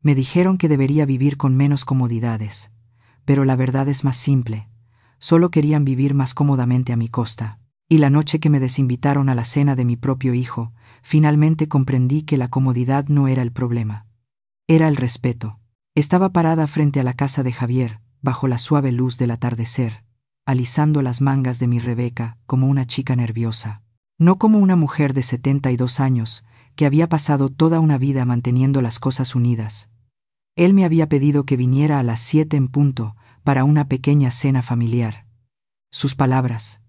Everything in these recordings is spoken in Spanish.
Me dijeron que debería vivir con menos comodidades, pero la verdad es más simple. Solo querían vivir más cómodamente a mi costa. Y la noche que me desinvitaron a la cena de mi propio hijo, finalmente comprendí que la comodidad no era el problema. Era el respeto. Estaba parada frente a la casa de Javier, bajo la suave luz del atardecer, alisando las mangas de mi Rebeca como una chica nerviosa. No como una mujer de 72 años, que había pasado toda una vida manteniendo las cosas unidas. Él me había pedido que viniera a las 7 en punto para una pequeña cena familiar. Sus palabras,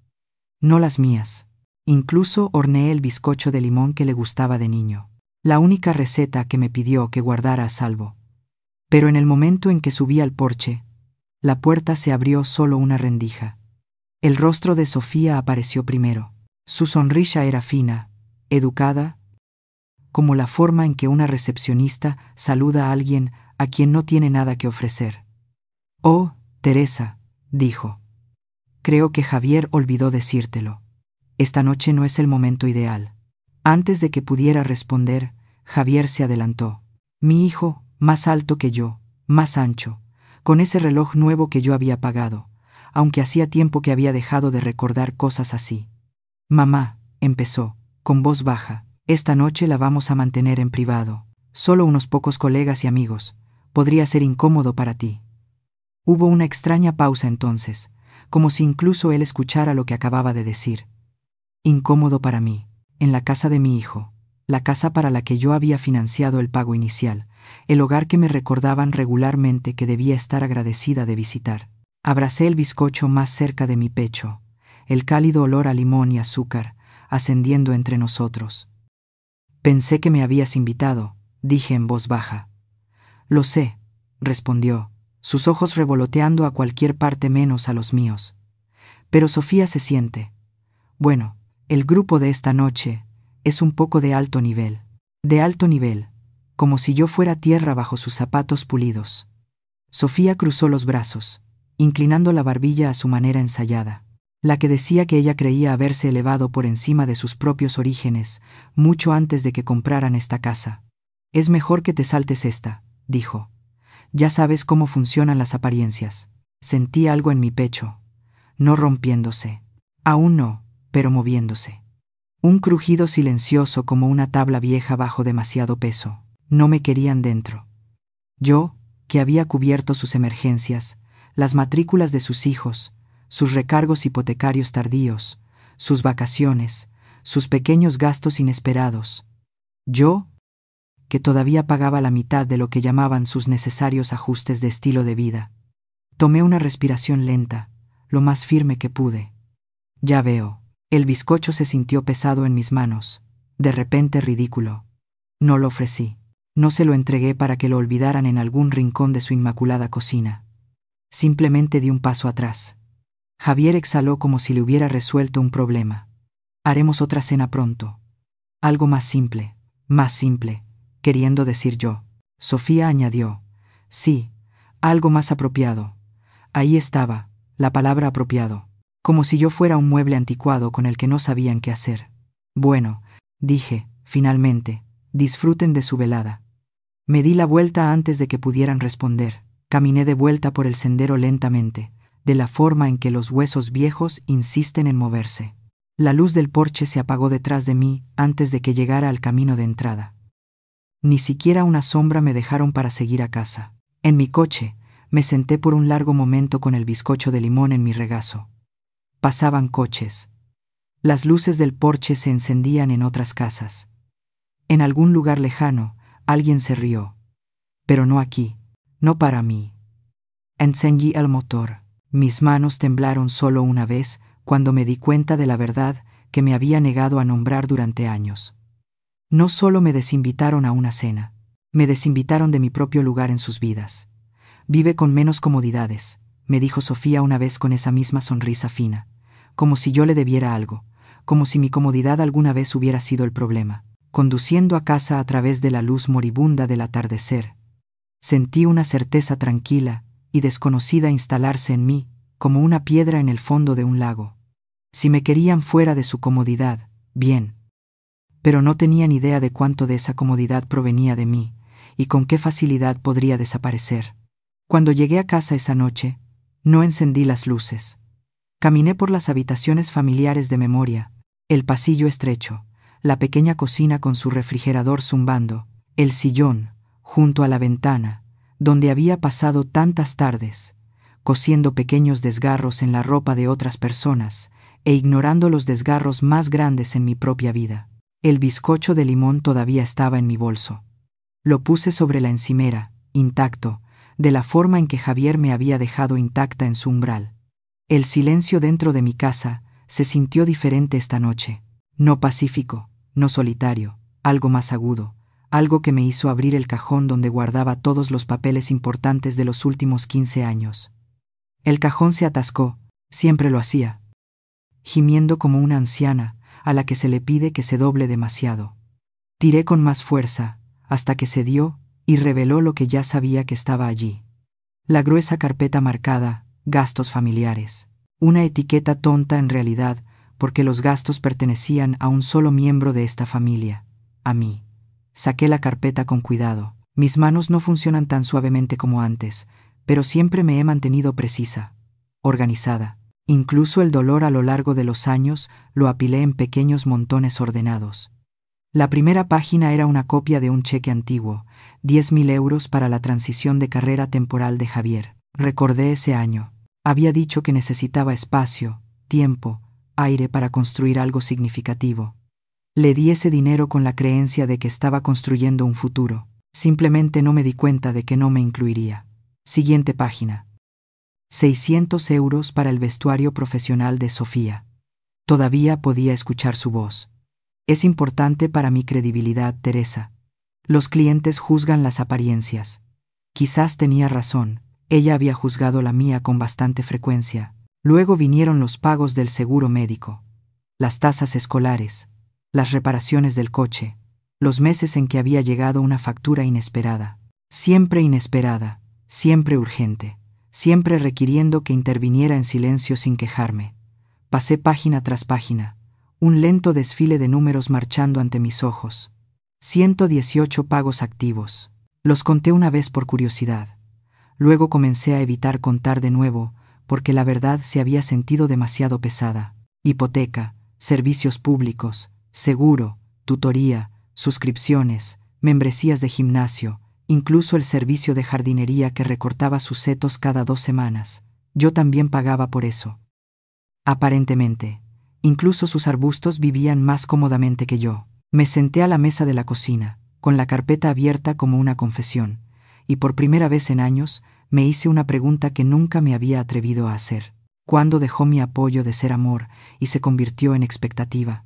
no las mías. Incluso horneé el bizcocho de limón que le gustaba de niño. La única receta que me pidió que guardara a salvo. Pero en el momento en que subí al porche, la puerta se abrió solo una rendija. El rostro de Sofía apareció primero. Su sonrisa era fina, educada, como la forma en que una recepcionista saluda a alguien a quien no tiene nada que ofrecer. «Oh, Teresa», dijo. «Creo que Javier olvidó decírtelo. Esta noche no es el momento ideal». Antes de que pudiera responder, Javier se adelantó. Mi hijo, más alto que yo, más ancho, con ese reloj nuevo que yo había pagado, aunque hacía tiempo que había dejado de recordar cosas así. «Mamá», empezó, con voz baja, «esta noche la vamos a mantener en privado. Solo unos pocos colegas y amigos. Podría ser incómodo para ti». Hubo una extraña pausa entonces, como si incluso él escuchara lo que acababa de decir. Incómodo para mí, en la casa de mi hijo, la casa para la que yo había financiado el pago inicial, el hogar que me recordaban regularmente que debía estar agradecida de visitar. Abracé el bizcocho más cerca de mi pecho, el cálido olor a limón y azúcar, ascendiendo entre nosotros. «Pensé que me habías invitado», dije en voz baja. «Lo sé», respondió, sus ojos revoloteando a cualquier parte menos a los míos. «Pero Sofía se siente. Bueno, el grupo de esta noche es un poco de alto nivel. De alto nivel, como si yo fuera tierra bajo sus zapatos pulidos». Sofía cruzó los brazos, inclinando la barbilla a su manera ensayada, la que decía que ella creía haberse elevado por encima de sus propios orígenes mucho antes de que compraran esta casa. «Es mejor que te saltes esta», dijo. «Ya sabes cómo funcionan las apariencias». Sentí algo en mi pecho, no rompiéndose. Aún no, pero moviéndose. Un crujido silencioso como una tabla vieja bajo demasiado peso. No me querían dentro. Yo, que había cubierto sus emergencias, las matrículas de sus hijos, sus recargos hipotecarios tardíos, sus vacaciones, sus pequeños gastos inesperados. Yo, que todavía pagaba la mitad de lo que llamaban sus necesarios ajustes de estilo de vida. Tomé una respiración lenta, lo más firme que pude. Ya veo. El bizcocho se sintió pesado en mis manos, de repente ridículo. No lo ofrecí. No se lo entregué para que lo olvidaran en algún rincón de su inmaculada cocina. Simplemente di un paso atrás. Javier exhaló como si le hubiera resuelto un problema. «Haremos otra cena pronto. Algo más simple, queriendo decir yo». Sofía añadió, «Sí, algo más apropiado». Ahí estaba, la palabra apropiado, como si yo fuera un mueble anticuado con el que no sabían qué hacer. «Bueno», dije, finalmente, «disfruten de su velada». Me di la vuelta antes de que pudieran responder. Caminé de vuelta por el sendero lentamente, de la forma en que los huesos viejos insisten en moverse. La luz del porche se apagó detrás de mí antes de que llegara al camino de entrada. Ni siquiera una sombra me dejaron para seguir a casa. En mi coche, me senté por un largo momento con el bizcocho de limón en mi regazo. Pasaban coches. Las luces del porche se encendían en otras casas. En algún lugar lejano, alguien se rió. Pero no aquí, no para mí. Encendí el motor. Mis manos temblaron solo una vez cuando me di cuenta de la verdad que me había negado a nombrar durante años. No solo me desinvitaron a una cena, me desinvitaron de mi propio lugar en sus vidas. «Vive con menos comodidades», me dijo Sofía una vez con esa misma sonrisa fina, como si yo le debiera algo, como si mi comodidad alguna vez hubiera sido el problema. Conduciendo a casa a través de la luz moribunda del atardecer, sentí una certeza tranquila y desconocida instalarse en mí como una piedra en el fondo de un lago. Si me querían fuera de su comodidad, bien. Pero no tenían idea de cuánto de esa comodidad provenía de mí y con qué facilidad podría desaparecer. Cuando llegué a casa esa noche, no encendí las luces. Caminé por las habitaciones familiares de memoria, el pasillo estrecho, la pequeña cocina con su refrigerador zumbando, el sillón, junto a la ventana, donde había pasado tantas tardes, cosiendo pequeños desgarros en la ropa de otras personas e ignorando los desgarros más grandes en mi propia vida. El bizcocho de limón todavía estaba en mi bolso. Lo puse sobre la encimera, intacto, de la forma en que Javier me había dejado intacta en su umbral. El silencio dentro de mi casa se sintió diferente esta noche, no pacífico, no solitario, algo más agudo, algo que me hizo abrir el cajón donde guardaba todos los papeles importantes de los últimos 15 años. El cajón se atascó, siempre lo hacía, gimiendo como una anciana a la que se le pide que se doble demasiado. Tiré con más fuerza, hasta que cedió y reveló lo que ya sabía que estaba allí. La gruesa carpeta marcada, gastos familiares. Una etiqueta tonta en realidad, porque los gastos pertenecían a un solo miembro de esta familia, a mí. Saqué la carpeta con cuidado. Mis manos no funcionan tan suavemente como antes, pero siempre me he mantenido precisa, organizada. Incluso el dolor a lo largo de los años lo apilé en pequeños montones ordenados. La primera página era una copia de un cheque antiguo, 10.000 euros para la transición de carrera temporal de Javier. Recordé ese año. Había dicho que necesitaba espacio, tiempo, aire para construir algo significativo. Le di ese dinero con la creencia de que estaba construyendo un futuro. Simplemente no me di cuenta de que no me incluiría. Siguiente página. 600 euros para el vestuario profesional de Sofía. Todavía podía escuchar su voz. Es importante para mi credibilidad, Teresa. Los clientes juzgan las apariencias. Quizás tenía razón. Ella había juzgado la mía con bastante frecuencia. Luego vinieron los pagos del seguro médico, las tasas escolares, las reparaciones del coche, los meses en que había llegado una factura inesperada. Siempre inesperada, siempre urgente, siempre requiriendo que interviniera en silencio sin quejarme. Pasé página tras página, un lento desfile de números marchando ante mis ojos. 118 pagos activos. Los conté una vez por curiosidad. Luego comencé a evitar contar de nuevo, porque la verdad se había sentido demasiado pesada. Hipoteca, servicios públicos, seguro, tutoría, suscripciones, membresías de gimnasio, incluso el servicio de jardinería que recortaba sus setos cada 2 semanas. Yo también pagaba por eso. Aparentemente, incluso sus arbustos vivían más cómodamente que yo. Me senté a la mesa de la cocina, con la carpeta abierta como una confesión, y por primera vez en años me hice una pregunta que nunca me había atrevido a hacer. ¿Cuándo dejó mi apoyo de ser amor y se convirtió en expectativa?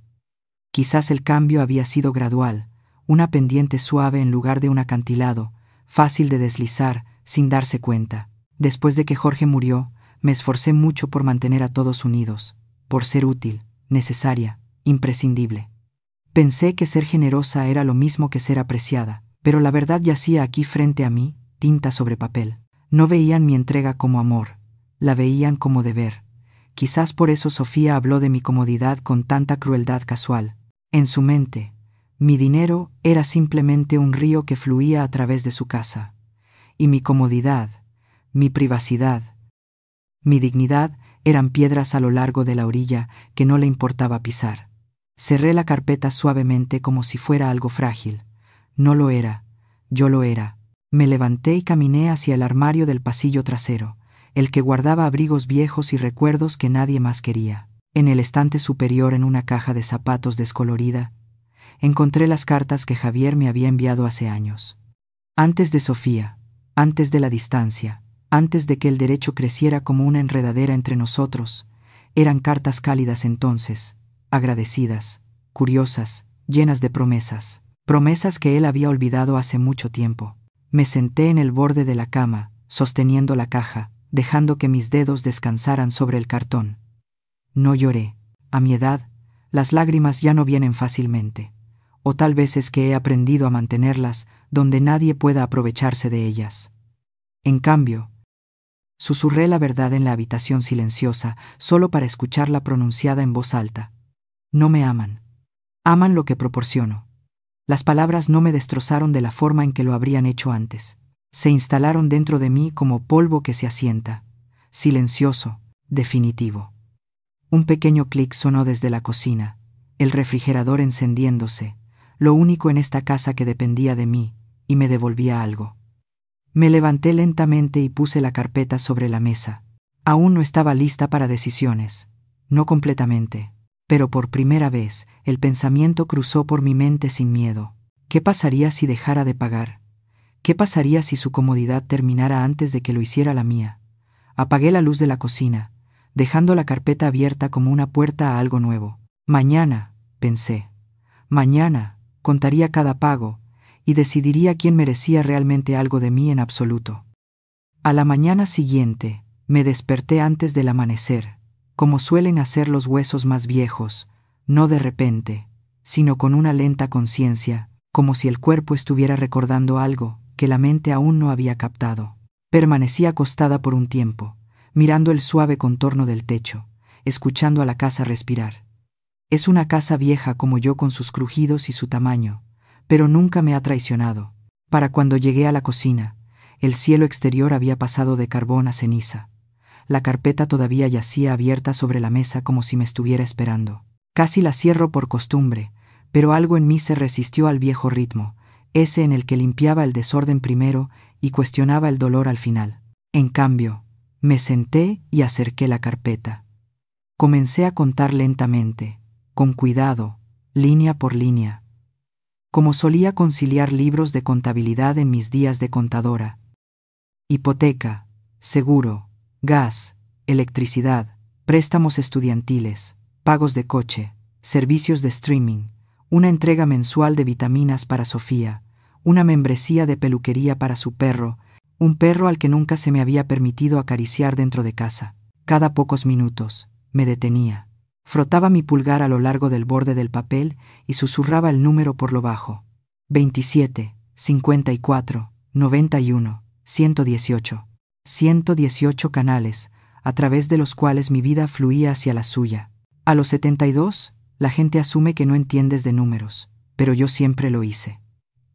Quizás el cambio había sido gradual, una pendiente suave en lugar de un acantilado, fácil de deslizar sin darse cuenta. Después de que Jorge murió, me esforcé mucho por mantener a todos unidos, por ser útil, necesaria, imprescindible. Pensé que ser generosa era lo mismo que ser apreciada, pero la verdad yacía aquí frente a mí, tinta sobre papel. No veían mi entrega como amor, la veían como deber. Quizás por eso Sofía habló de mi comodidad con tanta crueldad casual. En su mente, mi dinero era simplemente un río que fluía a través de su casa. Y mi comodidad, mi privacidad, mi dignidad eran piedras a lo largo de la orilla que no le importaba pisar. Cerré la carpeta suavemente como si fuera algo frágil. No lo era, yo lo era. Me levanté y caminé hacia el armario del pasillo trasero, el que guardaba abrigos viejos y recuerdos que nadie más quería. En el estante superior, en una caja de zapatos descolorida, encontré las cartas que Javier me había enviado hace años. Antes de Sofía, antes de la distancia, antes de que el derecho creciera como una enredadera entre nosotros, eran cartas cálidas entonces, agradecidas, curiosas, llenas de promesas. Promesas que él había olvidado hace mucho tiempo. Me senté en el borde de la cama, sosteniendo la caja, dejando que mis dedos descansaran sobre el cartón. No lloré. A mi edad, las lágrimas ya no vienen fácilmente. O tal vez es que he aprendido a mantenerlas donde nadie pueda aprovecharse de ellas. En cambio, susurré la verdad en la habitación silenciosa, solo para escucharla pronunciada en voz alta. No me aman. Aman lo que proporciono. Las palabras no me destrozaron de la forma en que lo habrían hecho antes. Se instalaron dentro de mí como polvo que se asienta, silencioso, definitivo. Un pequeño clic sonó desde la cocina, el refrigerador encendiéndose, lo único en esta casa que dependía de mí, y me devolvía algo. Me levanté lentamente y puse la carpeta sobre la mesa. Aún no estaba lista para decisiones, no completamente, pero por primera vez el pensamiento cruzó por mi mente sin miedo. ¿Qué pasaría si dejara de pagar? ¿Qué pasaría si su comodidad terminara antes de que lo hiciera la mía? Apagué la luz de la cocina, dejando la carpeta abierta como una puerta a algo nuevo. Mañana, pensé, mañana contaría cada pago y decidiría quién merecía realmente algo de mí en absoluto. A la mañana siguiente, me desperté antes del amanecer, como suelen hacer los huesos más viejos, no de repente, sino con una lenta conciencia, como si el cuerpo estuviera recordando algo que la mente aún no había captado. Permanecí acostada por un tiempo, mirando el suave contorno del techo, escuchando a la casa respirar. Es una casa vieja como yo con sus crujidos y su tamaño, pero nunca me ha traicionado. Para cuando llegué a la cocina, el cielo exterior había pasado de carbón a ceniza. La carpeta todavía yacía abierta sobre la mesa como si me estuviera esperando. Casi la cierro por costumbre, pero algo en mí se resistió al viejo ritmo, ese en el que limpiaba el desorden primero y cuestionaba el dolor al final. En cambio, me senté y acerqué la carpeta. Comencé a contar lentamente, con cuidado, línea por línea, como solía conciliar libros de contabilidad en mis días de contadora. Hipoteca, seguro, gas, electricidad, préstamos estudiantiles, pagos de coche, servicios de streaming, una entrega mensual de vitaminas para Sofía, una membresía de peluquería para su perro, un perro al que nunca se me había permitido acariciar dentro de casa. Cada pocos minutos, me detenía. Frotaba mi pulgar a lo largo del borde del papel y susurraba el número por lo bajo. 27, 54, 91, 118. 118 canales, a través de los cuales mi vida fluía hacia la suya. A los 72, la gente asume que no entiendes de números, pero yo siempre lo hice.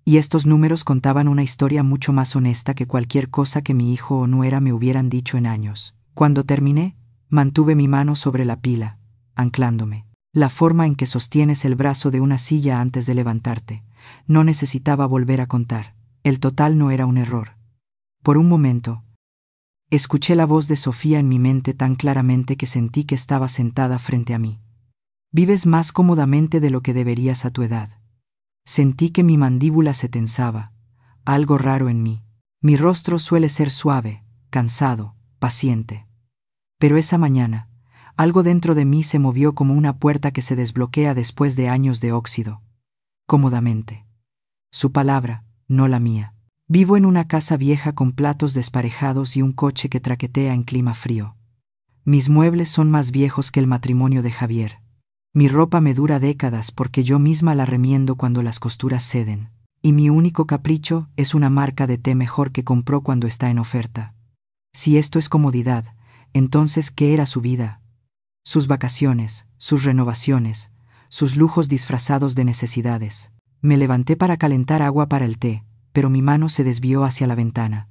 Y estos números contaban una historia mucho más honesta que cualquier cosa que mi hijo o nuera me hubieran dicho en años. Cuando terminé, mantuve mi mano sobre la pila, anclándome. La forma en que sostienes el brazo de una silla antes de levantarte. No necesitaba volver a contar. El total no era un error. Por un momento, escuché la voz de Sofía en mi mente tan claramente que sentí que estaba sentada frente a mí. Vives más cómodamente de lo que deberías a tu edad. Sentí que mi mandíbula se tensaba, algo raro en mí. Mi rostro suele ser suave, cansado, paciente. Pero esa mañana, algo dentro de mí se movió como una puerta que se desbloquea después de años de óxido. Cómodamente. Su palabra, no la mía. Vivo en una casa vieja con platos desparejados y un coche que traquetea en clima frío. Mis muebles son más viejos que el matrimonio de Javier. Mi ropa me dura décadas porque yo misma la remiendo cuando las costuras ceden. Y mi único capricho es una marca de té mejor que compró cuando está en oferta. Si esto es comodidad, entonces ¿qué era su vida? Sus vacaciones, sus renovaciones, sus lujos disfrazados de necesidades. Me levanté para calentar agua para el té, pero mi mano se desvió hacia la ventana.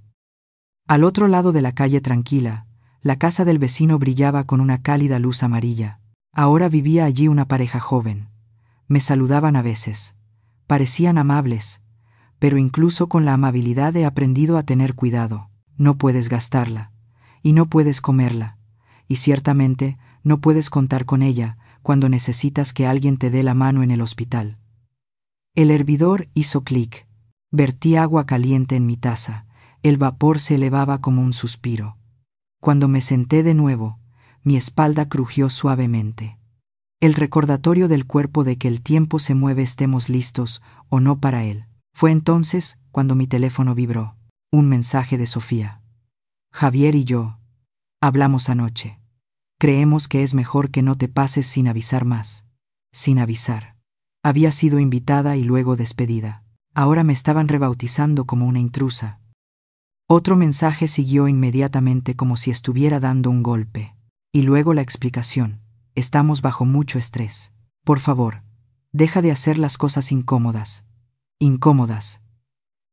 Al otro lado de la calle tranquila, la casa del vecino brillaba con una cálida luz amarilla. Ahora vivía allí una pareja joven. Me saludaban a veces. Parecían amables, pero incluso con la amabilidad he aprendido a tener cuidado. No puedes gastarla, y no puedes comerla, y ciertamente no puedes contar con ella cuando necesitas que alguien te dé la mano en el hospital. El hervidor hizo clic. Vertí agua caliente en mi taza. El vapor se elevaba como un suspiro. Cuando me senté de nuevo, mi espalda crujió suavemente. El recordatorio del cuerpo de que el tiempo se mueve estemos listos o no para él. Fue entonces cuando mi teléfono vibró. Un mensaje de Sofía. Javier y yo hablamos anoche. Creemos que es mejor que no te pases sin avisar más. Sin avisar. Había sido invitada y luego despedida. Ahora me estaban rebautizando como una intrusa. Otro mensaje siguió inmediatamente como si estuviera dando un golpe. Y luego la explicación. Estamos bajo mucho estrés. Por favor, deja de hacer las cosas incómodas. incómodas.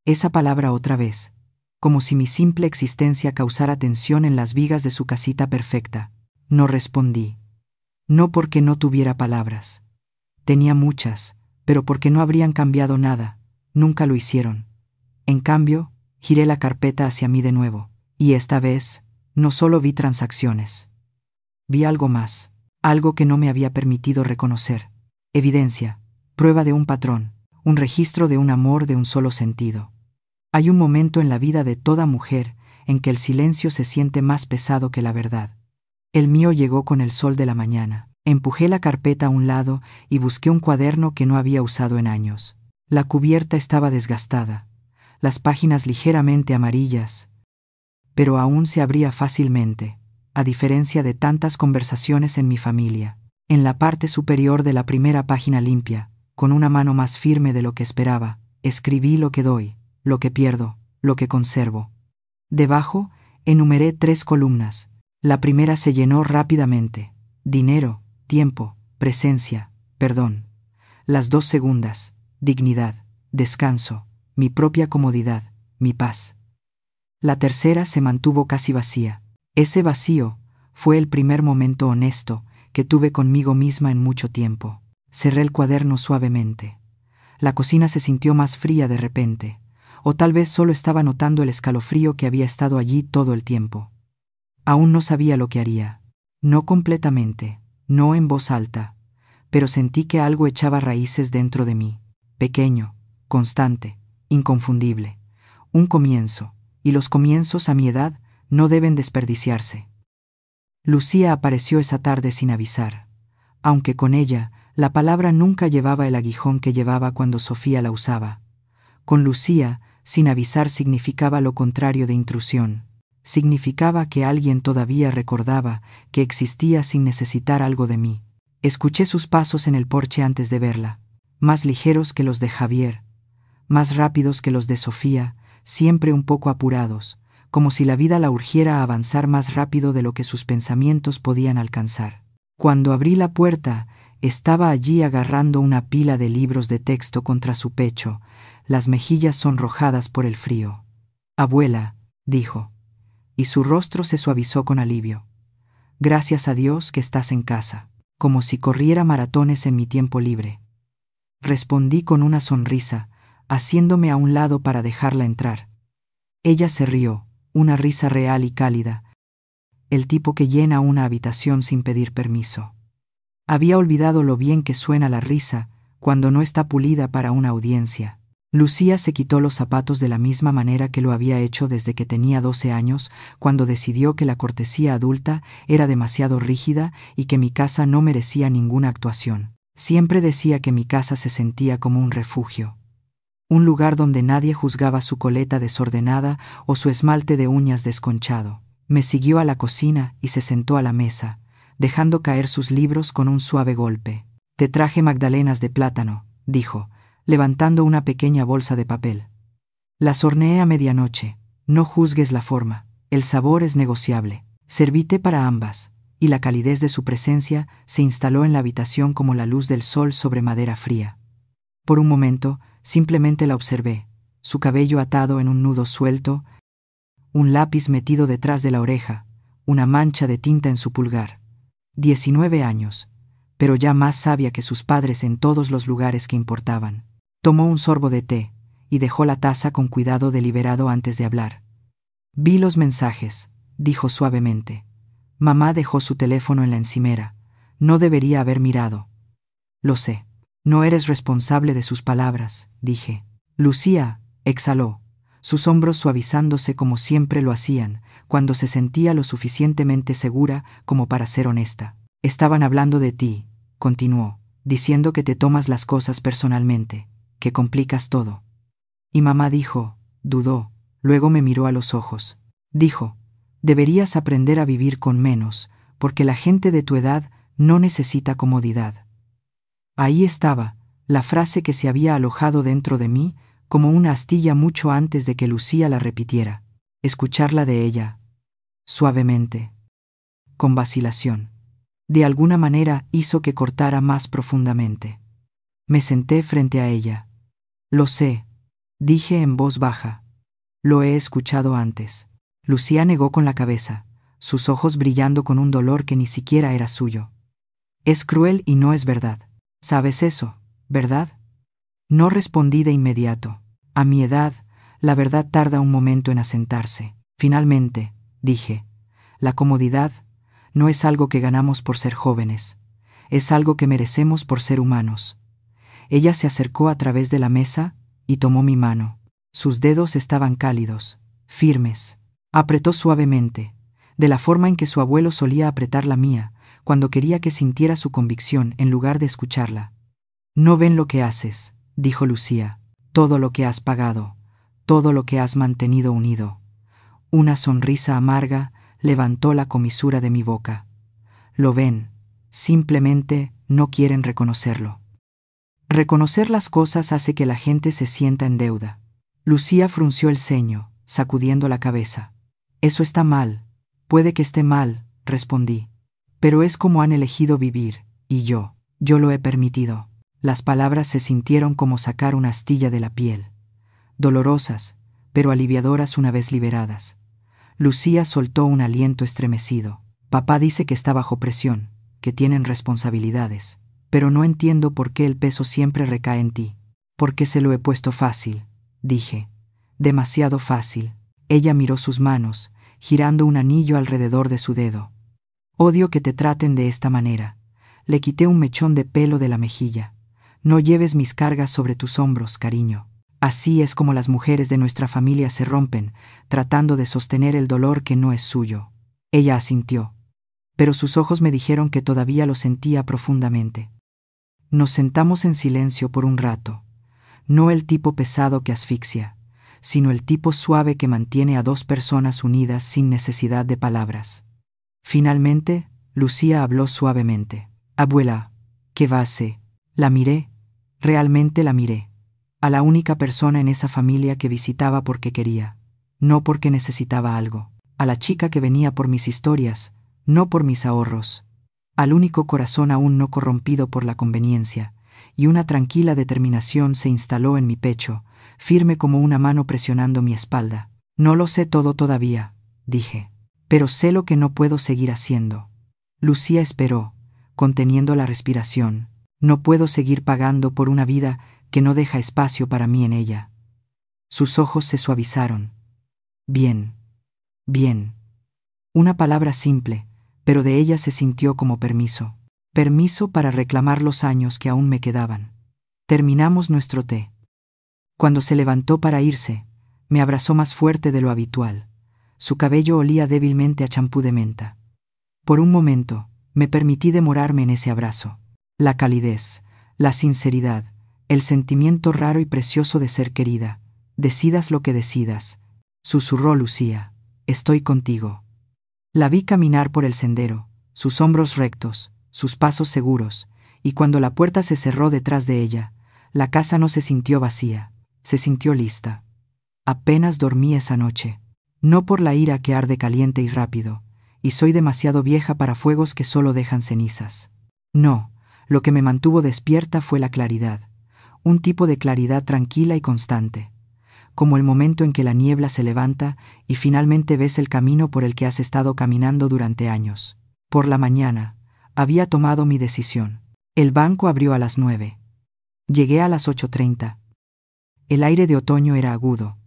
Esa palabra otra vez, como si mi simple existencia causara tensión en las vigas de su casita perfecta. No respondí. No porque no tuviera palabras. Tenía muchas, pero porque no habrían cambiado nada. Nunca lo hicieron. En cambio, giré la carpeta hacia mí de nuevo, y esta vez, no solo vi transacciones. Vi algo más, algo que no me había permitido reconocer. Evidencia, prueba de un patrón, un registro de un amor de un solo sentido. Hay un momento en la vida de toda mujer en que el silencio se siente más pesado que la verdad. El mío llegó con el sol de la mañana. Empujé la carpeta a un lado y busqué un cuaderno que no había usado en años. La cubierta estaba desgastada, las páginas ligeramente amarillas, pero aún se abría fácilmente, a diferencia de tantas conversaciones en mi familia. En la parte superior de la primera página limpia, con una mano más firme de lo que esperaba, escribí lo que doy, lo que pierdo, lo que conservo. Debajo, enumeré 3 columnas. La primera se llenó rápidamente. Dinero, tiempo, presencia, perdón. Las 2 segundas, dignidad, descanso, mi propia comodidad, mi paz. La tercera se mantuvo casi vacía. Ese vacío fue el primer momento honesto que tuve conmigo misma en mucho tiempo. Cerré el cuaderno suavemente. La cocina se sintió más fría de repente, o tal vez solo estaba notando el escalofrío que había estado allí todo el tiempo. Aún no sabía lo que haría. No completamente, no en voz alta, pero sentí que algo echaba raíces dentro de mí, pequeño, constante, inconfundible. Un comienzo, y los comienzos a mi edad no deben desperdiciarse. Lucía apareció esa tarde sin avisar, aunque con ella la palabra nunca llevaba el aguijón que llevaba cuando Sofía la usaba. Con Lucía, sin avisar significaba lo contrario de intrusión. Significaba que alguien todavía recordaba que existía sin necesitar algo de mí. Escuché sus pasos en el porche antes de verla, más ligeros que los de Javier, más rápidos que los de Sofía, siempre un poco apurados, como si la vida la urgiera a avanzar más rápido de lo que sus pensamientos podían alcanzar. Cuando abrí la puerta, estaba allí agarrando una pila de libros de texto contra su pecho, las mejillas sonrojadas por el frío. «Abuela», dijo, y su rostro se suavizó con alivio. «Gracias a Dios que estás en casa», como si corriera maratones en mi tiempo libre. Respondí con una sonrisa, haciéndome a un lado para dejarla entrar. Ella se rió, una risa real y cálida, el tipo que llena una habitación sin pedir permiso. Había olvidado lo bien que suena la risa cuando no está pulida para una audiencia. Lucía se quitó los zapatos de la misma manera que lo había hecho desde que tenía 12 años, cuando decidió que la cortesía adulta era demasiado rígida y que mi casa no merecía ninguna actuación. Siempre decía que mi casa se sentía como un refugio. Un lugar donde nadie juzgaba su coleta desordenada o su esmalte de uñas desconchado. Me siguió a la cocina y se sentó a la mesa, dejando caer sus libros con un suave golpe. «Te traje magdalenas de plátano», dijo, levantando una pequeña bolsa de papel. «Las horneé a medianoche. No juzgues la forma. El sabor es negociable. Serví té para ambas», y la calidez de su presencia se instaló en la habitación como la luz del sol sobre madera fría. Por un momento, simplemente la observé, su cabello atado en un nudo suelto, un lápiz metido detrás de la oreja, una mancha de tinta en su pulgar. 19 años, pero ya más sabia que sus padres en todos los lugares que importaban. Tomó un sorbo de té y dejó la taza con cuidado deliberado antes de hablar. «Vi los mensajes», dijo suavemente. «Mamá dejó su teléfono en la encimera. No debería haber mirado». «Lo sé. No eres responsable de sus palabras», dije. Lucía exhaló, sus hombros suavizándose como siempre lo hacían, cuando se sentía lo suficientemente segura como para ser honesta. «Estaban hablando de ti», continuó, «diciendo que te tomas las cosas personalmente, que complicas todo». Y mamá dijo, dudó, luego me miró a los ojos. Dijo, «Deberías aprender a vivir con menos, porque la gente de tu edad no necesita comodidad». Ahí estaba, la frase que se había alojado dentro de mí como una astilla mucho antes de que Lucía la repitiera. Escucharla de ella, suavemente, con vacilación, de alguna manera hizo que cortara más profundamente. Me senté frente a ella. Lo sé, dije en voz baja. Lo he escuchado antes. Lucía negó con la cabeza, sus ojos brillando con un dolor que ni siquiera era suyo. Es cruel y no es verdad. ¿Sabes eso, verdad? No respondí de inmediato. A mi edad, la verdad tarda un momento en asentarse. Finalmente, dije, la comodidad no es algo que ganamos por ser jóvenes, es algo que merecemos por ser humanos. Ella se acercó a través de la mesa y tomó mi mano. Sus dedos estaban cálidos, firmes. Apretó suavemente, de la forma en que su abuelo solía apretar la mía, cuando quería que sintiera su convicción en lugar de escucharla. No ven lo que haces, dijo Lucía, todo lo que has pagado, todo lo que has mantenido unido. Una sonrisa amarga levantó la comisura de mi boca. Lo ven, simplemente no quieren reconocerlo. Reconocer las cosas hace que la gente se sienta en deuda. Lucía frunció el ceño, sacudiendo la cabeza. Eso está mal, puede que esté mal, respondí. Pero es como han elegido vivir, y yo lo he permitido. Las palabras se sintieron como sacar una astilla de la piel. Dolorosas, pero aliviadoras una vez liberadas. Lucía soltó un aliento estremecido. Papá dice que está bajo presión, que tienen responsabilidades, pero no entiendo por qué el peso siempre recae en ti. Porque se lo he puesto fácil, dije. Demasiado fácil. Ella miró sus manos, girando un anillo alrededor de su dedo. Odio que te traten de esta manera. Le quité un mechón de pelo de la mejilla. No lleves mis cargas sobre tus hombros, cariño. Así es como las mujeres de nuestra familia se rompen, tratando de sostener el dolor que no es suyo. Ella asintió, pero sus ojos me dijeron que todavía lo sentía profundamente. Nos sentamos en silencio por un rato. No el tipo pesado que asfixia, sino el tipo suave que mantiene a dos personas unidas sin necesidad de palabras. Finalmente, Lucía habló suavemente. Abuela, ¿qué va a hacer? La miré, realmente la miré. A la única persona en esa familia que visitaba porque quería, no porque necesitaba algo. A la chica que venía por mis historias, no por mis ahorros. Al único corazón aún no corrompido por la conveniencia, y una tranquila determinación se instaló en mi pecho, firme como una mano presionando mi espalda. No lo sé todo todavía, dije, pero sé lo que no puedo seguir haciendo. Lucía esperó, conteniendo la respiración. No puedo seguir pagando por una vida que no deja espacio para mí en ella. Sus ojos se suavizaron. Bien. Bien. Una palabra simple, pero de ella se sintió como permiso. Permiso para reclamar los años que aún me quedaban. Terminamos nuestro té. Cuando se levantó para irse, me abrazó más fuerte de lo habitual. Su cabello olía débilmente a champú de menta. Por un momento, me permití demorarme en ese abrazo. La calidez, la sinceridad, el sentimiento raro y precioso de ser querida. Decidas lo que decidas, susurró Lucía. Estoy contigo. La vi caminar por el sendero, sus hombros rectos, sus pasos seguros, y cuando la puerta se cerró detrás de ella, la casa no se sintió vacía, se sintió lista. Apenas dormí esa noche, no por la ira que arde caliente y rápido, y soy demasiado vieja para fuegos que solo dejan cenizas. No, lo que me mantuvo despierta fue la claridad, un tipo de claridad tranquila y constante, como el momento en que la niebla se levanta y finalmente ves el camino por el que has estado caminando durante años. Por la mañana, había tomado mi decisión. El banco abrió a las 9. Llegué a las 8:30. El aire de otoño era agudo,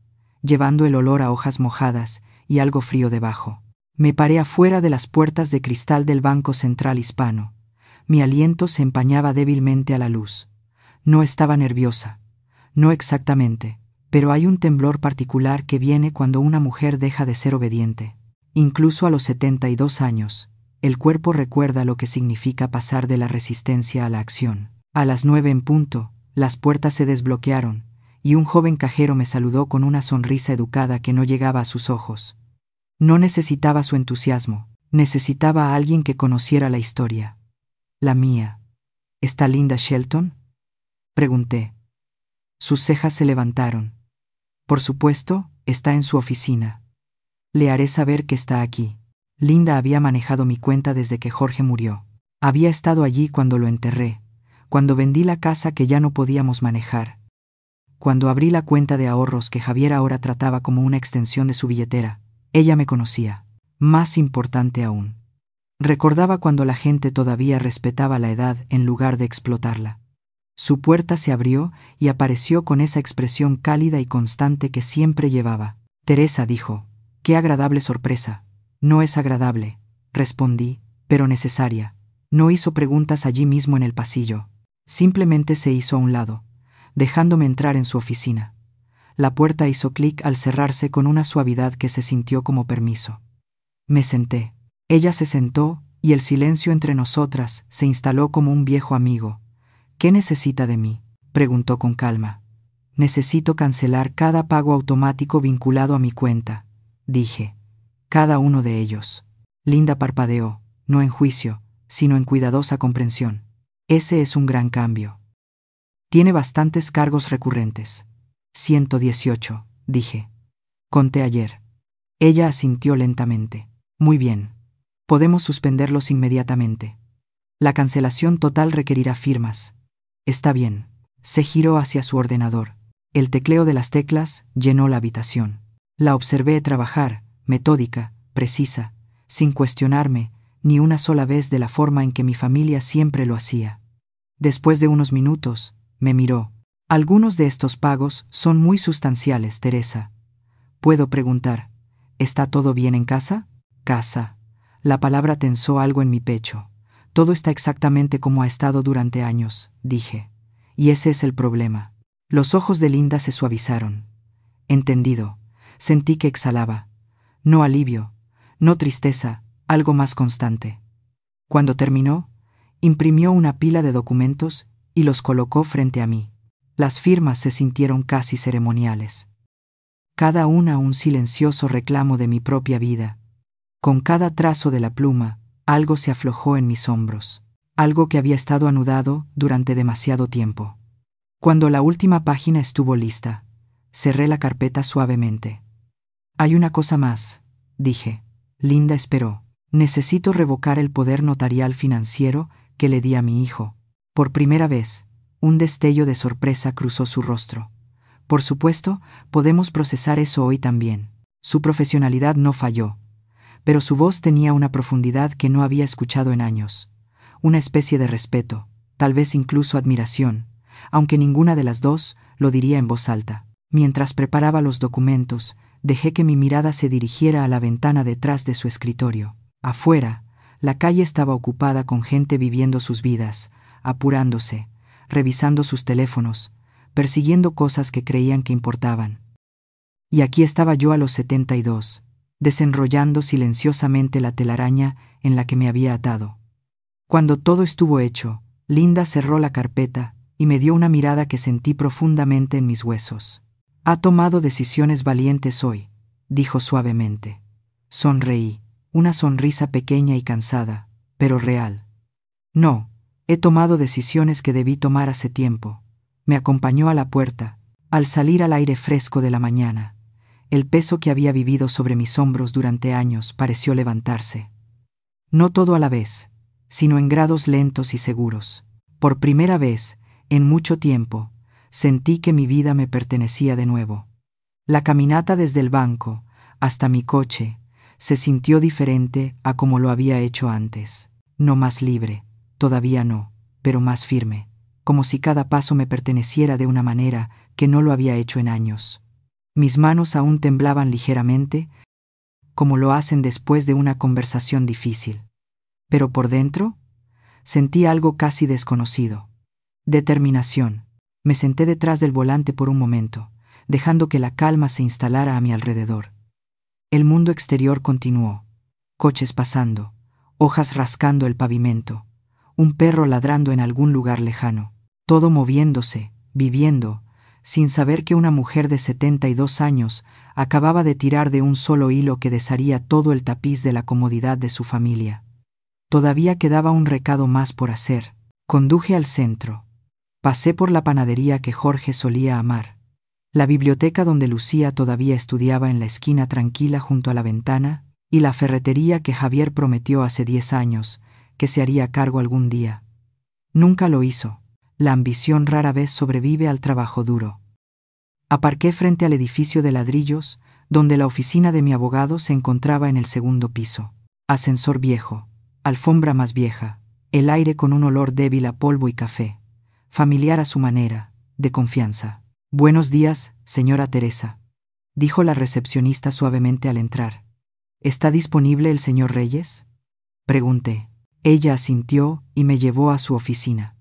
llevando el olor a hojas mojadas y algo frío debajo. Me paré afuera de las puertas de cristal del Banco Central Hispano. Mi aliento se empañaba débilmente a la luz. No estaba nerviosa, no exactamente, pero hay un temblor particular que viene cuando una mujer deja de ser obediente. Incluso a los 72 años, el cuerpo recuerda lo que significa pasar de la resistencia a la acción. A las 9 en punto, las puertas se desbloquearon, y un joven cajero me saludó con una sonrisa educada que no llegaba a sus ojos. No necesitaba su entusiasmo, necesitaba a alguien que conociera la historia. La mía. ¿Está Linda Shelton?, pregunté. Sus cejas se levantaron. Por supuesto, está en su oficina. Le haré saber que está aquí. Linda había manejado mi cuenta desde que Jorge murió. Había estado allí cuando lo enterré, cuando vendí la casa que ya no podíamos manejar, Cuando abrí la cuenta de ahorros que Javier ahora trataba como una extensión de su billetera, ella me conocía. Más importante aún, recordaba cuando la gente todavía respetaba la edad en lugar de explotarla. Su puerta se abrió y apareció con esa expresión cálida y constante que siempre llevaba. Teresa, dijo, qué agradable sorpresa. No es agradable, respondí, pero necesaria. No hizo preguntas allí mismo en el pasillo. Simplemente se hizo a un lado, dejándome entrar en su oficina. La puerta hizo clic al cerrarse con una suavidad que se sintió como permiso. Me senté. Ella se sentó y el silencio entre nosotras se instaló como un viejo amigo. ¿Qué necesita de mí?, preguntó con calma. Necesito cancelar cada pago automático vinculado a mi cuenta, dije. Cada uno de ellos. Linda parpadeó, no en juicio, sino en cuidadosa comprensión. Ese es un gran cambio. Tiene bastantes cargos recurrentes. 118, dije. Conté ayer. Ella asintió lentamente. Muy bien. Podemos suspenderlos inmediatamente. La cancelación total requerirá firmas. Está bien. Se giró hacia su ordenador. El tecleo de las teclas llenó la habitación. La observé trabajar, metódica, precisa, sin cuestionarme ni una sola vez de la forma en que mi familia siempre lo hacía. Después de unos minutos, me miró. Algunos de estos pagos son muy sustanciales, Teresa. ¿Puedo preguntar, ¿está todo bien en casa? Casa. La palabra tensó algo en mi pecho. Todo está exactamente como ha estado durante años, dije. Y ese es el problema. Los ojos de Linda se suavizaron. Entendido. Sentí que exhalaba. No alivio, no tristeza, algo más constante. Cuando terminó, imprimió una pila de documentos y los colocó frente a mí. Las firmas se sintieron casi ceremoniales. Cada una un silencioso reclamo de mi propia vida. Con cada trazo de la pluma, algo se aflojó en mis hombros, algo que había estado anudado durante demasiado tiempo. Cuando la última página estuvo lista, cerré la carpeta suavemente. Hay una cosa más, dije. Linda esperó. Necesito revocar el poder notarial financiero que le di a mi hijo. Por primera vez, un destello de sorpresa cruzó su rostro. Por supuesto, podemos procesar eso hoy también. Su profesionalidad no falló, pero su voz tenía una profundidad que no había escuchado en años. Una especie de respeto, tal vez incluso admiración, aunque ninguna de las dos lo diría en voz alta. Mientras preparaba los documentos, dejé que mi mirada se dirigiera a la ventana detrás de su escritorio. Afuera, la calle estaba ocupada con gente viviendo sus vidas, apurándose, revisando sus teléfonos, persiguiendo cosas que creían que importaban. Y aquí estaba yo a los 72, desenrollando silenciosamente la telaraña en la que me había atado. Cuando todo estuvo hecho, Linda cerró la carpeta y me dio una mirada que sentí profundamente en mis huesos. Ha tomado decisiones valientes hoy, dijo suavemente. Sonreí, una sonrisa pequeña y cansada, pero real. No, he tomado decisiones que debí tomar hace tiempo. Me acompañó a la puerta, al salir al aire fresco de la mañana. El peso que había vivido sobre mis hombros durante años pareció levantarse. No todo a la vez, sino en grados lentos y seguros. Por primera vez, en mucho tiempo, sentí que mi vida me pertenecía de nuevo. La caminata desde el banco hasta mi coche se sintió diferente a como lo había hecho antes. No más libre, todavía no, pero más firme, como si cada paso me perteneciera de una manera que no lo había hecho en años. Mis manos aún temblaban ligeramente, como lo hacen después de una conversación difícil. Pero por dentro, sentí algo casi desconocido. Determinación. Me senté detrás del volante por un momento, dejando que la calma se instalara a mi alrededor. El mundo exterior continuó. Coches pasando, hojas rascando el pavimento, un perro ladrando en algún lugar lejano. Todo moviéndose, viviendo, sin saber que una mujer de 72 años acababa de tirar de un solo hilo que desharía todo el tapiz de la comodidad de su familia. Todavía quedaba un recado más por hacer. Conduje al centro. Pasé por la panadería que Jorge solía amar, la biblioteca donde Lucía todavía estudiaba en la esquina tranquila junto a la ventana, y la ferretería que Javier prometió hace 10 años que se haría cargo algún día. Nunca lo hizo. La ambición rara vez sobrevive al trabajo duro. Aparqué frente al edificio de ladrillos, donde la oficina de mi abogado se encontraba en el segundo piso. Ascensor viejo, alfombra más vieja, el aire con un olor débil a polvo y café, familiar a su manera, de confianza. «Buenos días, señora Teresa», dijo la recepcionista suavemente al entrar. «¿Está disponible el señor Reyes?», pregunté. Ella asintió y me llevó a su oficina.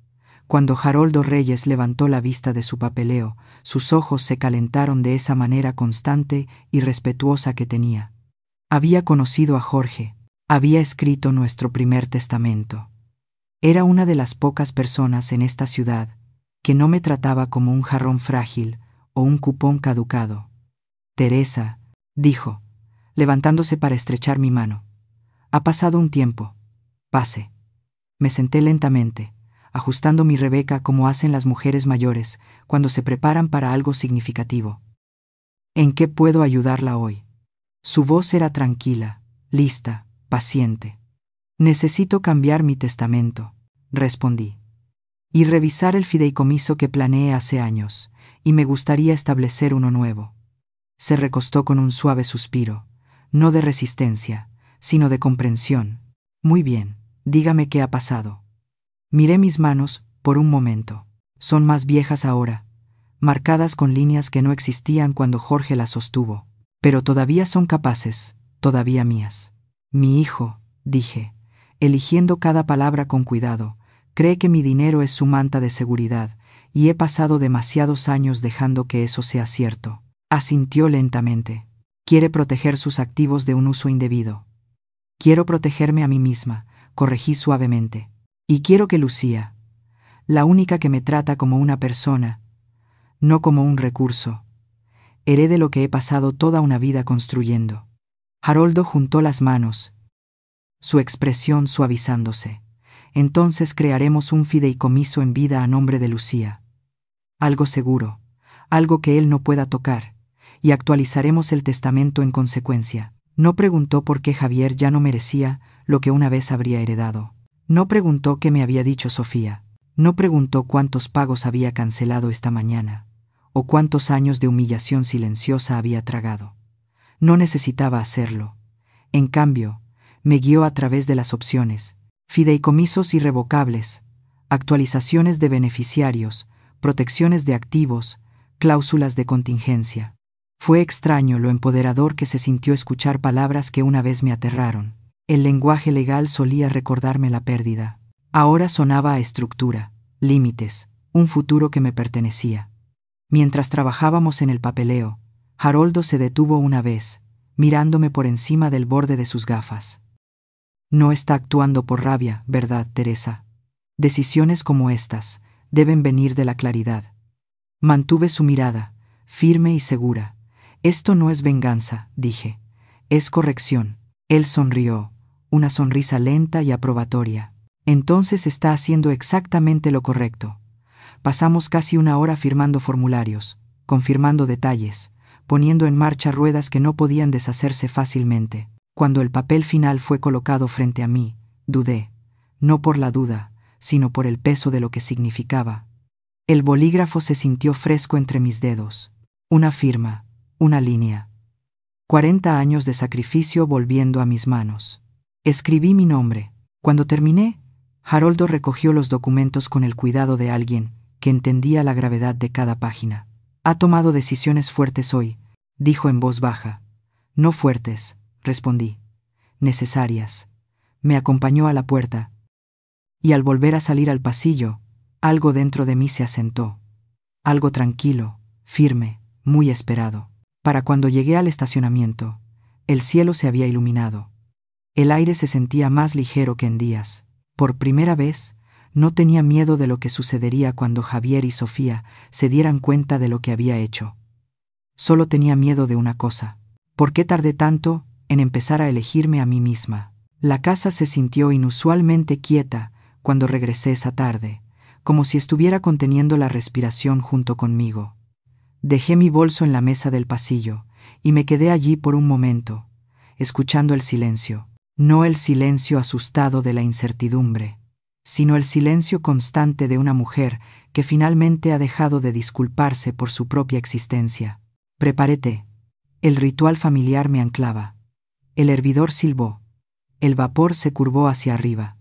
Cuando Haroldo Reyes levantó la vista de su papeleo, sus ojos se calentaron de esa manera constante y respetuosa que tenía. Había conocido a Jorge, había escrito nuestro primer testamento. Era una de las pocas personas en esta ciudad que no me trataba como un jarrón frágil o un cupón caducado. «Teresa», dijo, levantándose para estrechar mi mano. «Ha pasado un tiempo. Pase». Me senté lentamente, ajustando mi Rebeca como hacen las mujeres mayores cuando se preparan para algo significativo. «¿En qué puedo ayudarla hoy?». Su voz era tranquila, lista, paciente. «Necesito cambiar mi testamento», respondí, «y revisar el fideicomiso que planeé hace años, y me gustaría establecer uno nuevo». Se recostó con un suave suspiro, no de resistencia, sino de comprensión. «Muy bien, dígame qué ha pasado». Miré mis manos por un momento. Son más viejas ahora, marcadas con líneas que no existían cuando Jorge las sostuvo, pero todavía son capaces, todavía mías. «Mi hijo», dije, eligiendo cada palabra con cuidado, «cree que mi dinero es su manta de seguridad, y he pasado demasiados años dejando que eso sea cierto». Asintió lentamente. «Quiere proteger sus activos de un uso indebido». «Quiero protegerme a mí misma», corregí suavemente. «Y quiero que Lucía, la única que me trata como una persona, no como un recurso, herede lo que he pasado toda una vida construyendo». Haroldo juntó las manos, su expresión suavizándose. «Entonces crearemos un fideicomiso en vida a nombre de Lucía. Algo seguro, algo que él no pueda tocar, y actualizaremos el testamento en consecuencia». No preguntó por qué Javier ya no merecía lo que una vez habría heredado. No preguntó qué me había dicho Sofía. No preguntó cuántos pagos había cancelado esta mañana, o cuántos años de humillación silenciosa había tragado. No necesitaba hacerlo. En cambio, me guió a través de las opciones: fideicomisos irrevocables, actualizaciones de beneficiarios, protecciones de activos, cláusulas de contingencia. Fue extraño lo empoderador que se sintió escuchar palabras que una vez me aterraron. El lenguaje legal solía recordarme la pérdida. Ahora sonaba a estructura, límites, un futuro que me pertenecía. Mientras trabajábamos en el papeleo, Haroldo se detuvo una vez, mirándome por encima del borde de sus gafas. «No está actuando por rabia, ¿verdad, Teresa? Decisiones como estas deben venir de la claridad». Mantuve su mirada, firme y segura. «Esto no es venganza», dije. «Es corrección». Él sonrió, una sonrisa lenta y aprobatoria. «Entonces está haciendo exactamente lo correcto». Pasamos casi una hora firmando formularios, confirmando detalles, poniendo en marcha ruedas que no podían deshacerse fácilmente. Cuando el papel final fue colocado frente a mí, dudé, no por la duda, sino por el peso de lo que significaba. El bolígrafo se sintió fresco entre mis dedos. Una firma, una línea. 40 años de sacrificio volviendo a mis manos. Escribí mi nombre. Cuando terminé, Haroldo recogió los documentos con el cuidado de alguien que entendía la gravedad de cada página. «Ha tomado decisiones fuertes hoy», dijo en voz baja. «No fuertes», respondí. «Necesarias». Me acompañó a la puerta, y al volver a salir al pasillo, algo dentro de mí se asentó. Algo tranquilo, firme, muy esperado. Para cuando llegué al estacionamiento, el cielo se había iluminado. El aire se sentía más ligero que en días. Por primera vez, no tenía miedo de lo que sucedería cuando Javier y Sofía se dieran cuenta de lo que había hecho. Solo tenía miedo de una cosa: ¿por qué tardé tanto en empezar a elegirme a mí misma? La casa se sintió inusualmente quieta cuando regresé esa tarde, como si estuviera conteniendo la respiración junto conmigo. Dejé mi bolso en la mesa del pasillo y me quedé allí por un momento, escuchando el silencio, no el silencio asustado de la incertidumbre, sino el silencio constante de una mujer que finalmente ha dejado de disculparse por su propia existencia. Preparé té. El ritual familiar me anclaba. El hervidor silbó. El vapor se curvó hacia arriba.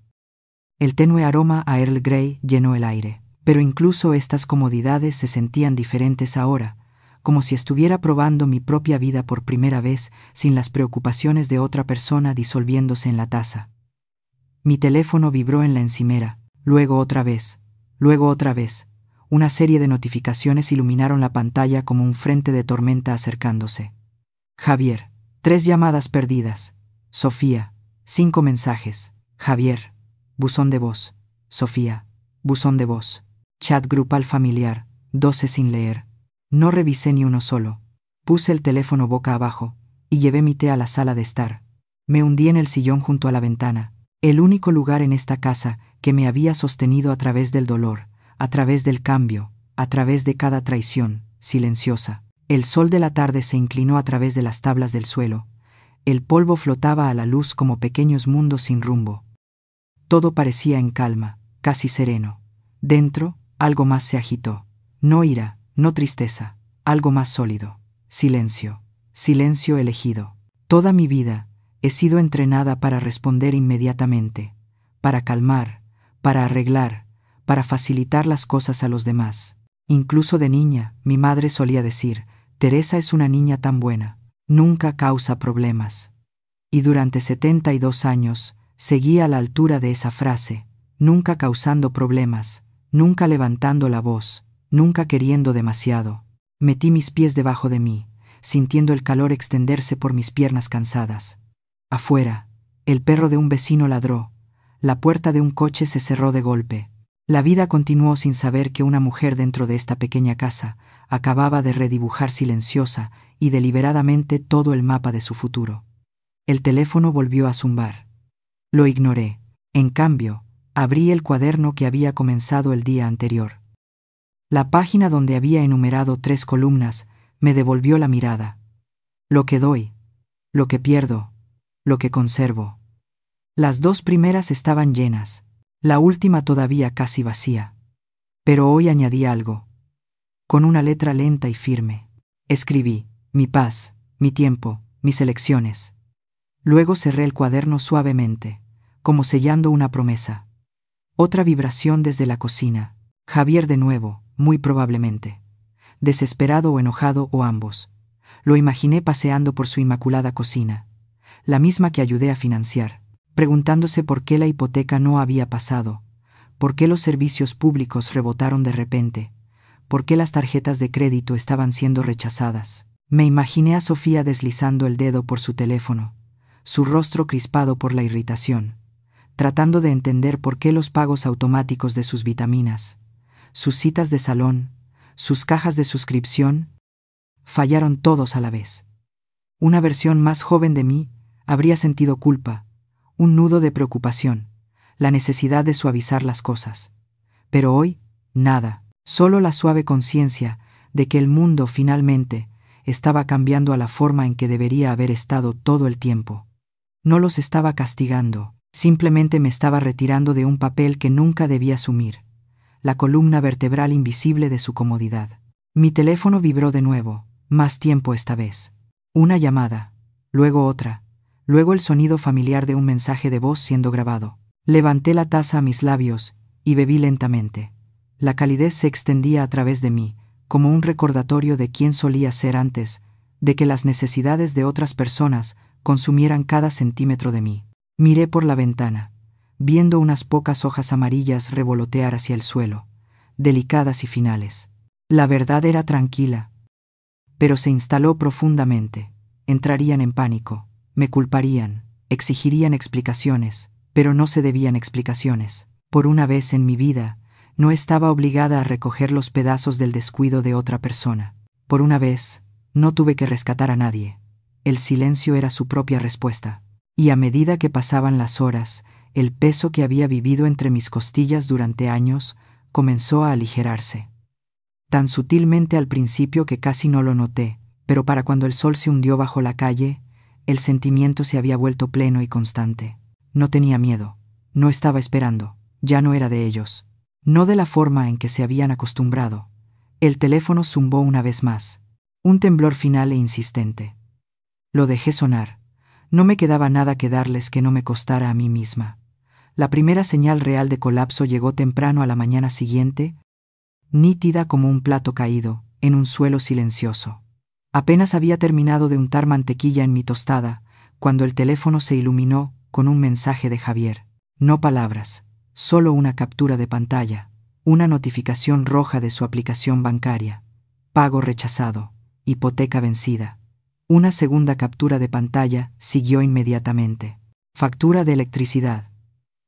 El tenue aroma a Earl Grey llenó el aire. Pero incluso estas comodidades se sentían diferentes ahora, como si estuviera probando mi propia vida por primera vez, sin las preocupaciones de otra persona disolviéndose en la taza. Mi teléfono vibró en la encimera, luego otra vez. Una serie de notificaciones iluminaron la pantalla como un frente de tormenta acercándose. Javier, 3 llamadas perdidas. Sofía, 5 mensajes. Javier, buzón de voz. Sofía, buzón de voz. Chat grupal familiar, 12 sin leer. No revisé ni uno solo. Puse el teléfono boca abajo y llevé mi té a la sala de estar. Me hundí en el sillón junto a la ventana, el único lugar en esta casa que me había sostenido a través del dolor, a través del cambio, a través de cada traición, silenciosa. El sol de la tarde se inclinó a través de las tablas del suelo. El polvo flotaba a la luz como pequeños mundos sin rumbo. Todo parecía en calma, casi sereno. Dentro, algo más se agitó. No ira, no tristeza, algo más sólido. Silencio, silencio elegido. Toda mi vida he sido entrenada para responder inmediatamente, para calmar, para arreglar, para facilitar las cosas a los demás. Incluso de niña, mi madre solía decir, Teresa es una niña tan buena, nunca causa problemas. Y durante 72 años, seguí a la altura de esa frase, nunca causando problemas, nunca levantando la voz, nunca queriendo demasiado. Metí mis pies debajo de mí, sintiendo el calor extenderse por mis piernas cansadas. Afuera, el perro de un vecino ladró, la puerta de un coche se cerró de golpe. La vida continuó sin saber que una mujer dentro de esta pequeña casa acababa de redibujar silenciosa y deliberadamente todo el mapa de su futuro. El teléfono volvió a zumbar. Lo ignoré. En cambio, abrí el cuaderno que había comenzado el día anterior. La página donde había enumerado 3 columnas me devolvió la mirada. Lo que doy, lo que pierdo, lo que conservo. Las 2 primeras estaban llenas, la última todavía casi vacía. Pero hoy añadí algo. Con una letra lenta y firme. Escribí, mi paz, mi tiempo, mis elecciones. Luego cerré el cuaderno suavemente, como sellando una promesa. Otra vibración desde la cocina. Javier de nuevo, muy probablemente. Desesperado o enojado o ambos. Lo imaginé paseando por su inmaculada cocina, la misma que ayudé a financiar, preguntándose por qué la hipoteca no había pasado, por qué los servicios públicos rebotaron de repente, por qué las tarjetas de crédito estaban siendo rechazadas. Me imaginé a Sofía deslizando el dedo por su teléfono, su rostro crispado por la irritación, tratando de entender por qué los pagos automáticos de sus vitaminas, sus citas de salón, sus cajas de suscripción, fallaron todos a la vez. Una versión más joven de mí habría sentido culpa, un nudo de preocupación, la necesidad de suavizar las cosas. Pero hoy, nada, solo la suave conciencia de que el mundo finalmente estaba cambiando a la forma en que debería haber estado todo el tiempo. No los estaba castigando, simplemente me estaba retirando de un papel que nunca debía asumir, la columna vertebral invisible de su comodidad. Mi teléfono vibró de nuevo, más tiempo esta vez. Una llamada, luego otra, luego el sonido familiar de un mensaje de voz siendo grabado. Levanté la taza a mis labios y bebí lentamente. La calidez se extendía a través de mí, como un recordatorio de quién solía ser antes, de que las necesidades de otras personas consumieran cada centímetro de mí. Miré por la ventana, viendo unas pocas hojas amarillas revolotear hacia el suelo, delicadas y finales. La verdad era tranquila, pero se instaló profundamente. Entrarían en pánico, me culparían, exigirían explicaciones, pero no se debían explicaciones. Por una vez en mi vida, no estaba obligada a recoger los pedazos del descuido de otra persona. Por una vez, no tuve que rescatar a nadie. El silencio era su propia respuesta. Y a medida que pasaban las horas, el peso que había vivido entre mis costillas durante años comenzó a aligerarse. Tan sutilmente al principio que casi no lo noté, pero para cuando el sol se hundió bajo la calle, el sentimiento se había vuelto pleno y constante. No tenía miedo, no estaba esperando, ya no era de ellos. No de la forma en que se habían acostumbrado. El teléfono zumbó una vez más. Un temblor final e insistente. Lo dejé sonar. No me quedaba nada que darles que no me costara a mí misma. La primera señal real de colapso llegó temprano a la mañana siguiente, nítida como un plato caído, en un suelo silencioso. Apenas había terminado de untar mantequilla en mi tostada, cuando el teléfono se iluminó con un mensaje de Javier. No palabras, solo una captura de pantalla, una notificación roja de su aplicación bancaria. Pago rechazado, hipoteca vencida. Una segunda captura de pantalla siguió inmediatamente. Factura de electricidad.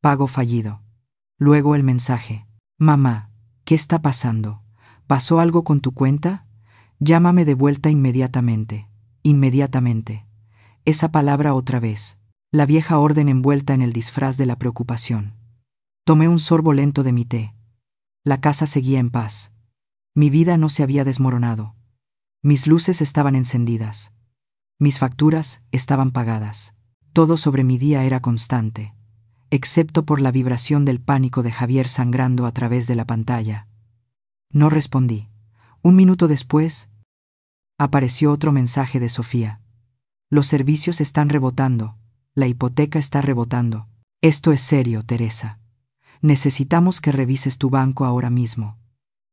Pago fallido. Luego el mensaje. Mamá, ¿qué está pasando? ¿Pasó algo con tu cuenta? Llámame de vuelta inmediatamente. Inmediatamente. Esa palabra otra vez. La vieja orden envuelta en el disfraz de la preocupación. Tomé un sorbo lento de mi té. La casa seguía en paz. Mi vida no se había desmoronado. Mis luces estaban encendidas. Mis facturas estaban pagadas. Todo sobre mi día era constante, excepto por la vibración del pánico de Javier sangrando a través de la pantalla. No respondí. Un minuto después, apareció otro mensaje de Sofía. Los servicios están rebotando. La hipoteca está rebotando. Esto es serio, Teresa. Necesitamos que revises tu banco ahora mismo.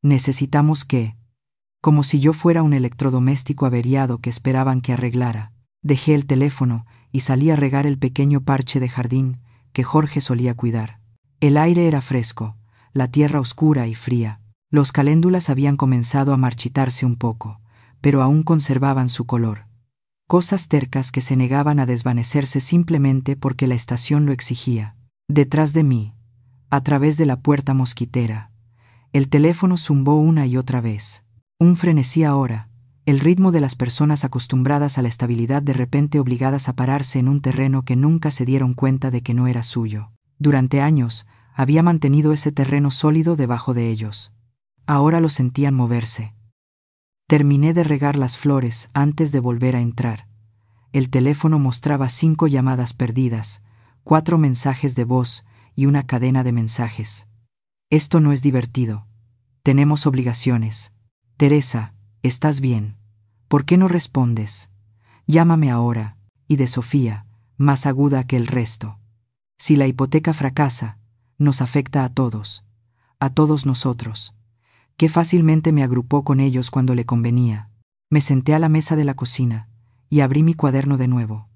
Necesitamos que... Como si yo fuera un electrodoméstico averiado que esperaban que arreglara. Dejé el teléfono y salí a regar el pequeño parche de jardín que Jorge solía cuidar. El aire era fresco, la tierra oscura y fría. Los caléndulas habían comenzado a marchitarse un poco, pero aún conservaban su color. Cosas tercas que se negaban a desvanecerse simplemente porque la estación lo exigía. Detrás de mí, a través de la puerta mosquitera, el teléfono zumbó una y otra vez. Un frenesí ahora, el ritmo de las personas acostumbradas a la estabilidad de repente obligadas a pararse en un terreno que nunca se dieron cuenta de que no era suyo. Durante años, había mantenido ese terreno sólido debajo de ellos. Ahora lo sentían moverse. Terminé de regar las flores antes de volver a entrar. El teléfono mostraba 5 llamadas perdidas, 4 mensajes de voz y una cadena de mensajes. Esto no es divertido. Tenemos obligaciones. Teresa, ¿estás bien? ¿Por qué no respondes? Llámame ahora. Y de Sofía, más aguda que el resto. Si la hipoteca fracasa, nos afecta a todos nosotros. Qué fácilmente me agrupó con ellos cuando le convenía. Me senté a la mesa de la cocina y abrí mi cuaderno de nuevo.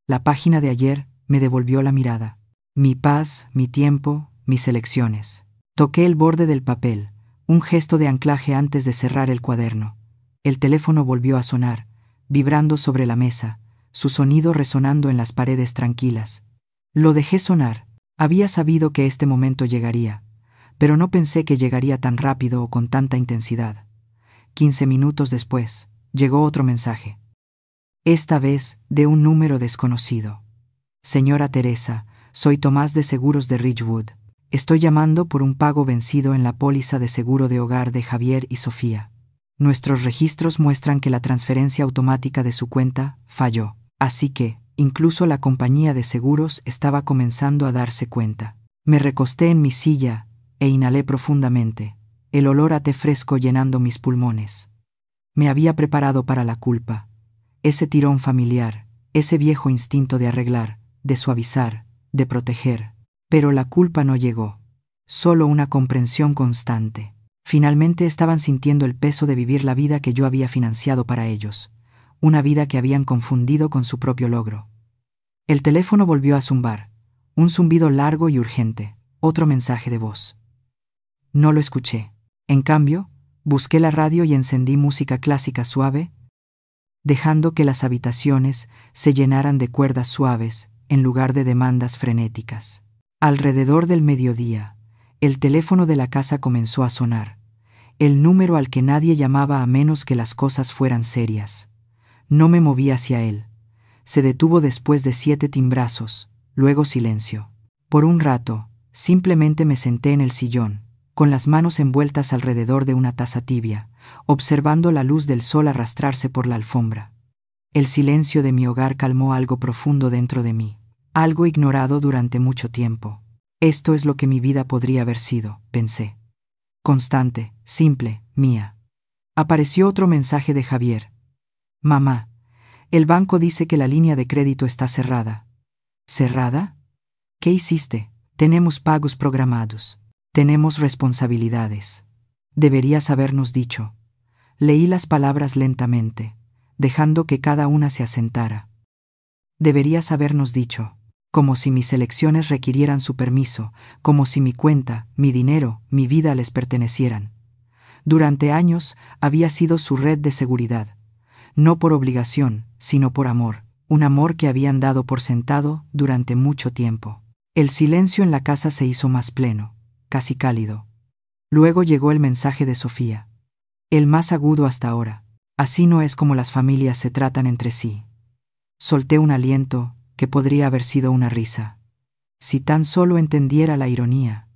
La página de ayer me devolvió la mirada. Mi paz, mi tiempo, mis elecciones. Toqué el borde del papel, un gesto de anclaje antes de cerrar el cuaderno. El teléfono volvió a sonar, vibrando sobre la mesa, su sonido resonando en las paredes tranquilas. Lo dejé sonar. Había sabido que este momento llegaría, pero no pensé que llegaría tan rápido o con tanta intensidad. 15 minutos después, llegó otro mensaje. Esta vez, de un número desconocido. Señora Teresa, soy Tomás de Seguros de Ridgewood. Estoy llamando por un pago vencido en la póliza de seguro de hogar de Javier y Sofía. Nuestros registros muestran que la transferencia automática de su cuenta falló, así que, incluso la compañía de seguros estaba comenzando a darse cuenta. Me recosté en mi silla e inhalé profundamente, el olor a té fresco llenando mis pulmones. Me había preparado para la culpa, ese tirón familiar, ese viejo instinto de arreglar, de suavizar, de proteger. Pero la culpa no llegó, solo una comprensión constante. Finalmente estaban sintiendo el peso de vivir la vida que yo había financiado para ellos, una vida que habían confundido con su propio logro. El teléfono volvió a zumbar, un zumbido largo y urgente, otro mensaje de voz. No lo escuché. En cambio, busqué la radio y encendí música clásica suave, dejando que las habitaciones se llenaran de cuerdas suaves en lugar de demandas frenéticas. Alrededor del mediodía, el teléfono de la casa comenzó a sonar, el número al que nadie llamaba a menos que las cosas fueran serias. No me moví hacia él. Se detuvo después de 7 timbrazos, luego silencio. Por un rato, simplemente me senté en el sillón, con las manos envueltas alrededor de una taza tibia, observando la luz del sol arrastrarse por la alfombra. El silencio de mi hogar calmó algo profundo dentro de mí. Algo ignorado durante mucho tiempo. Esto es lo que mi vida podría haber sido, pensé. Constante, simple, mía. Apareció otro mensaje de Javier. Mamá, el banco dice que la línea de crédito está cerrada. ¿Cerrada? ¿Qué hiciste? Tenemos pagos programados. Tenemos responsabilidades. Deberías habernos dicho. Leí las palabras lentamente, dejando que cada una se asentara. Deberías habernos dicho, como si mis elecciones requirieran su permiso, como si mi cuenta, mi dinero, mi vida les pertenecieran. Durante años había sido su red de seguridad, no por obligación, sino por amor, un amor que habían dado por sentado durante mucho tiempo. El silencio en la casa se hizo más pleno, casi cálido. Luego llegó el mensaje de Sofía. El más agudo hasta ahora. Así no es como las familias se tratan entre sí. Solté un aliento que podría haber sido una risa. Si tan solo entendiera la ironía.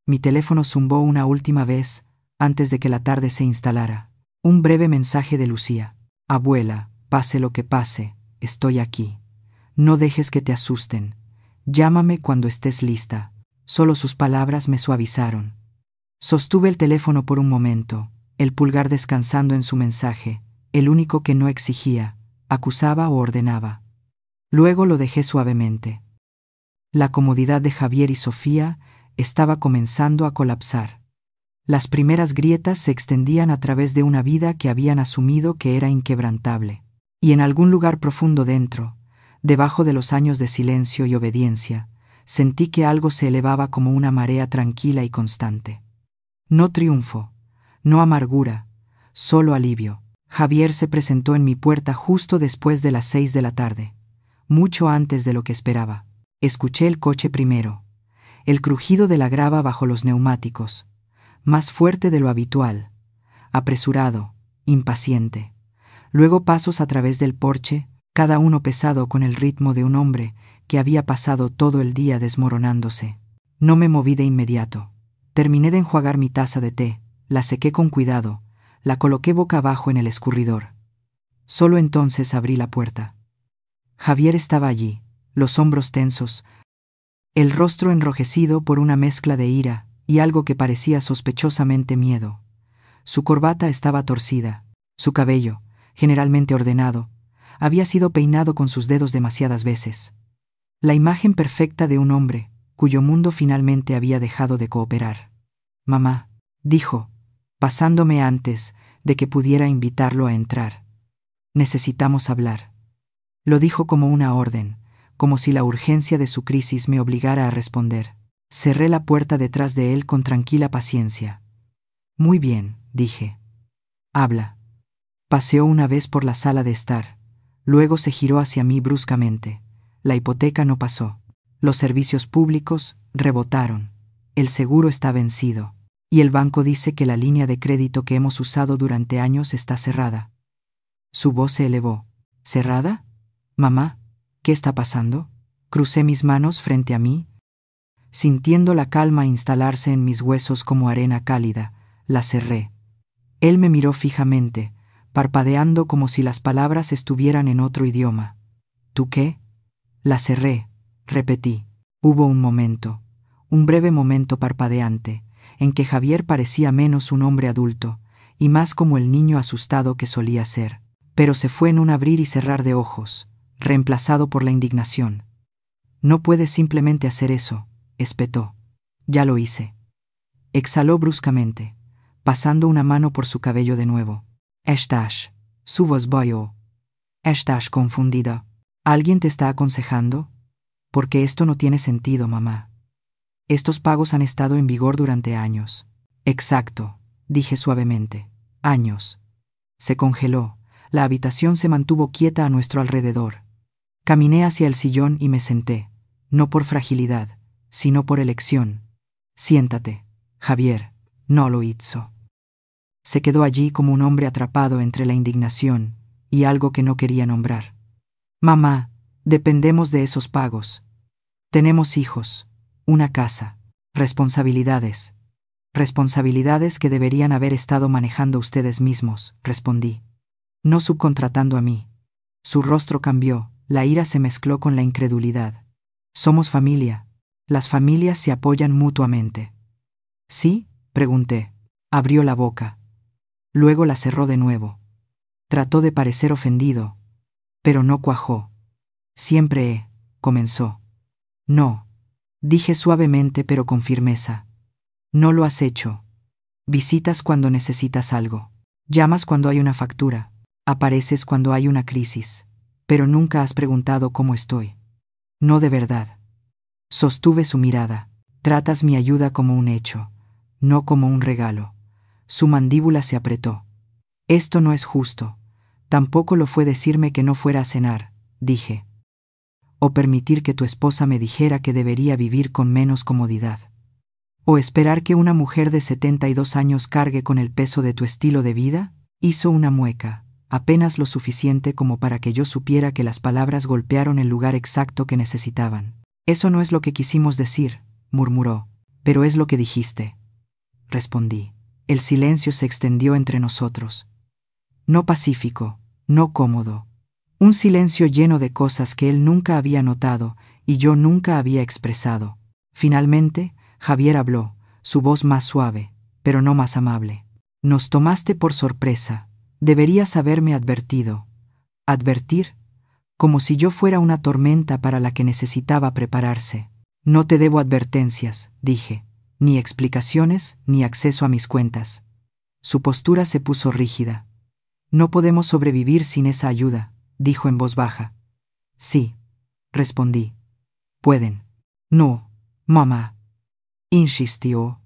Mi teléfono zumbó una última vez antes de que la tarde se instalara. Un breve mensaje de Lucía. Abuela, pase lo que pase, estoy aquí. No dejes que te asusten. Llámame cuando estés lista. Solo sus palabras me suavizaron. Sostuve el teléfono por un momento, el pulgar descansando en su mensaje, el único que no exigía, acusaba o ordenaba. Luego lo dejé suavemente. La comodidad de Javier y Sofía estaba comenzando a colapsar. Las primeras grietas se extendían a través de una vida que habían asumido que era inquebrantable. Y en algún lugar profundo dentro, debajo de los años de silencio y obediencia, sentí que algo se elevaba como una marea tranquila y constante. No triunfo, no amargura, solo alivio. Javier se presentó en mi puerta justo después de las 6 de la tarde, mucho antes de lo que esperaba. Escuché el coche primero, el crujido de la grava bajo los neumáticos, más fuerte de lo habitual, apresurado, impaciente. Luego pasos a través del porche, cada uno pesado con el ritmo de un hombre que había pasado todo el día desmoronándose. No me moví de inmediato. Terminé de enjuagar mi taza de té, la sequé con cuidado, la coloqué boca abajo en el escurridor. Solo entonces abrí la puerta. Javier estaba allí, los hombros tensos, el rostro enrojecido por una mezcla de ira y algo que parecía sospechosamente miedo. Su corbata estaba torcida, su cabello, generalmente ordenado, había sido peinado con sus dedos demasiadas veces. La imagen perfecta de un hombre, cuyo mundo finalmente había dejado de cooperar. Mamá, dijo, pasándome antes de que pudiera invitarlo a entrar. Necesitamos hablar. Lo dijo como una orden, como si la urgencia de su crisis me obligara a responder. Cerré la puerta detrás de él con tranquila paciencia. Muy bien, dije. Habla. Paseó una vez por la sala de estar. Luego se giró hacia mí bruscamente. La hipoteca no pasó. Los servicios públicos rebotaron. El seguro está vencido. Y el banco dice que la línea de crédito que hemos usado durante años está cerrada. Su voz se elevó. ¿Cerrada? Mamá, ¿qué está pasando? Crucé mis manos frente a mí. Sintiendo la calma instalarse en mis huesos como arena cálida, la cerré. Él me miró fijamente, parpadeando como si las palabras estuvieran en otro idioma. ¿Tú qué? La cerré, repetí. Hubo un momento, un breve momento parpadeante, en que Javier parecía menos un hombre adulto, y más como el niño asustado que solía ser. Pero se fue en un abrir y cerrar de ojos, reemplazado por la indignación. No puedes simplemente hacer eso, espetó. Ya lo hice. Exhaló bruscamente, pasando una mano por su cabello de nuevo. Estás, su voz boyó. Estás confundida. ¿Alguien te está aconsejando? Porque esto no tiene sentido, mamá. Estos pagos han estado en vigor durante años. Exacto, dije suavemente. Años. Se congeló. La habitación se mantuvo quieta a nuestro alrededor. Caminé hacia el sillón y me senté, no por fragilidad, sino por elección. Siéntate, Javier. No lo hizo. Se quedó allí como un hombre atrapado entre la indignación y algo que no quería nombrar. Mamá, dependemos de esos pagos. Tenemos hijos, una casa, responsabilidades. Responsabilidades que deberían haber estado manejando ustedes mismos, respondí. No subcontratando a mí. Su rostro cambió, la ira se mezcló con la incredulidad. Somos familia. Las familias se apoyan mutuamente. ¿Sí? Pregunté. Abrió la boca. Luego la cerró de nuevo. Trató de parecer ofendido, pero no cuajó. Siempre comenzó. No, dije suavemente pero con firmeza. No lo has hecho. Visitas cuando necesitas algo. Llamas cuando hay una factura. Apareces cuando hay una crisis. Pero nunca has preguntado cómo estoy. No de verdad. Sostuve su mirada. Tratas mi ayuda como un hecho, no como un regalo. Su mandíbula se apretó. Esto no es justo. Tampoco lo fue decirme que no fuera a cenar, dije. O permitir que tu esposa me dijera que debería vivir con menos comodidad. O esperar que una mujer de 72 años cargue con el peso de tu estilo de vida. Hizo una mueca, apenas lo suficiente como para que yo supiera que las palabras golpearon el lugar exacto que necesitaban. Eso no es lo que quisimos decir, murmuró. Pero es lo que dijiste. Respondí. El silencio se extendió entre nosotros. No pacífico, no cómodo. Un silencio lleno de cosas que él nunca había notado y yo nunca había expresado. Finalmente, Javier habló, su voz más suave, pero no más amable. Nos tomaste por sorpresa. Deberías haberme advertido. ¿Advertir? Como si yo fuera una tormenta para la que necesitaba prepararse. No te debo advertencias, dije, ni explicaciones, ni acceso a mis cuentas. Su postura se puso rígida. No podemos sobrevivir sin esa ayuda, dijo en voz baja. Sí, respondí. Pueden. No, mamá, insistió.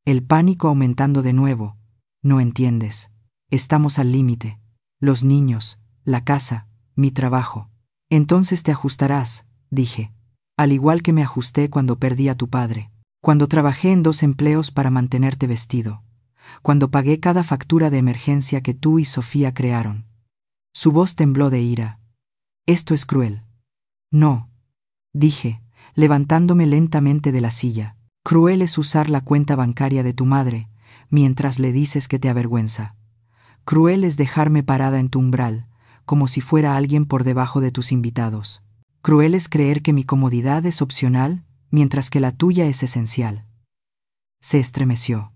El pánico aumentando de nuevo. No entiendes. Estamos al límite. Los niños, la casa, mi trabajo. Entonces te ajustarás, dije. Al igual que me ajusté cuando perdí a tu padre. Cuando trabajé en 2 empleos para mantenerte vestido. Cuando pagué cada factura de emergencia que tú y Sofía crearon. Su voz tembló de ira. Esto es cruel. No, dije, levantándome lentamente de la silla. Cruel es usar la cuenta bancaria de tu madre, mientras le dices que te avergüenza. Cruel es dejarme parada en tu umbral, como si fuera alguien por debajo de tus invitados. Cruel es creer que mi comodidad es opcional, mientras que la tuya es esencial. Se estremeció.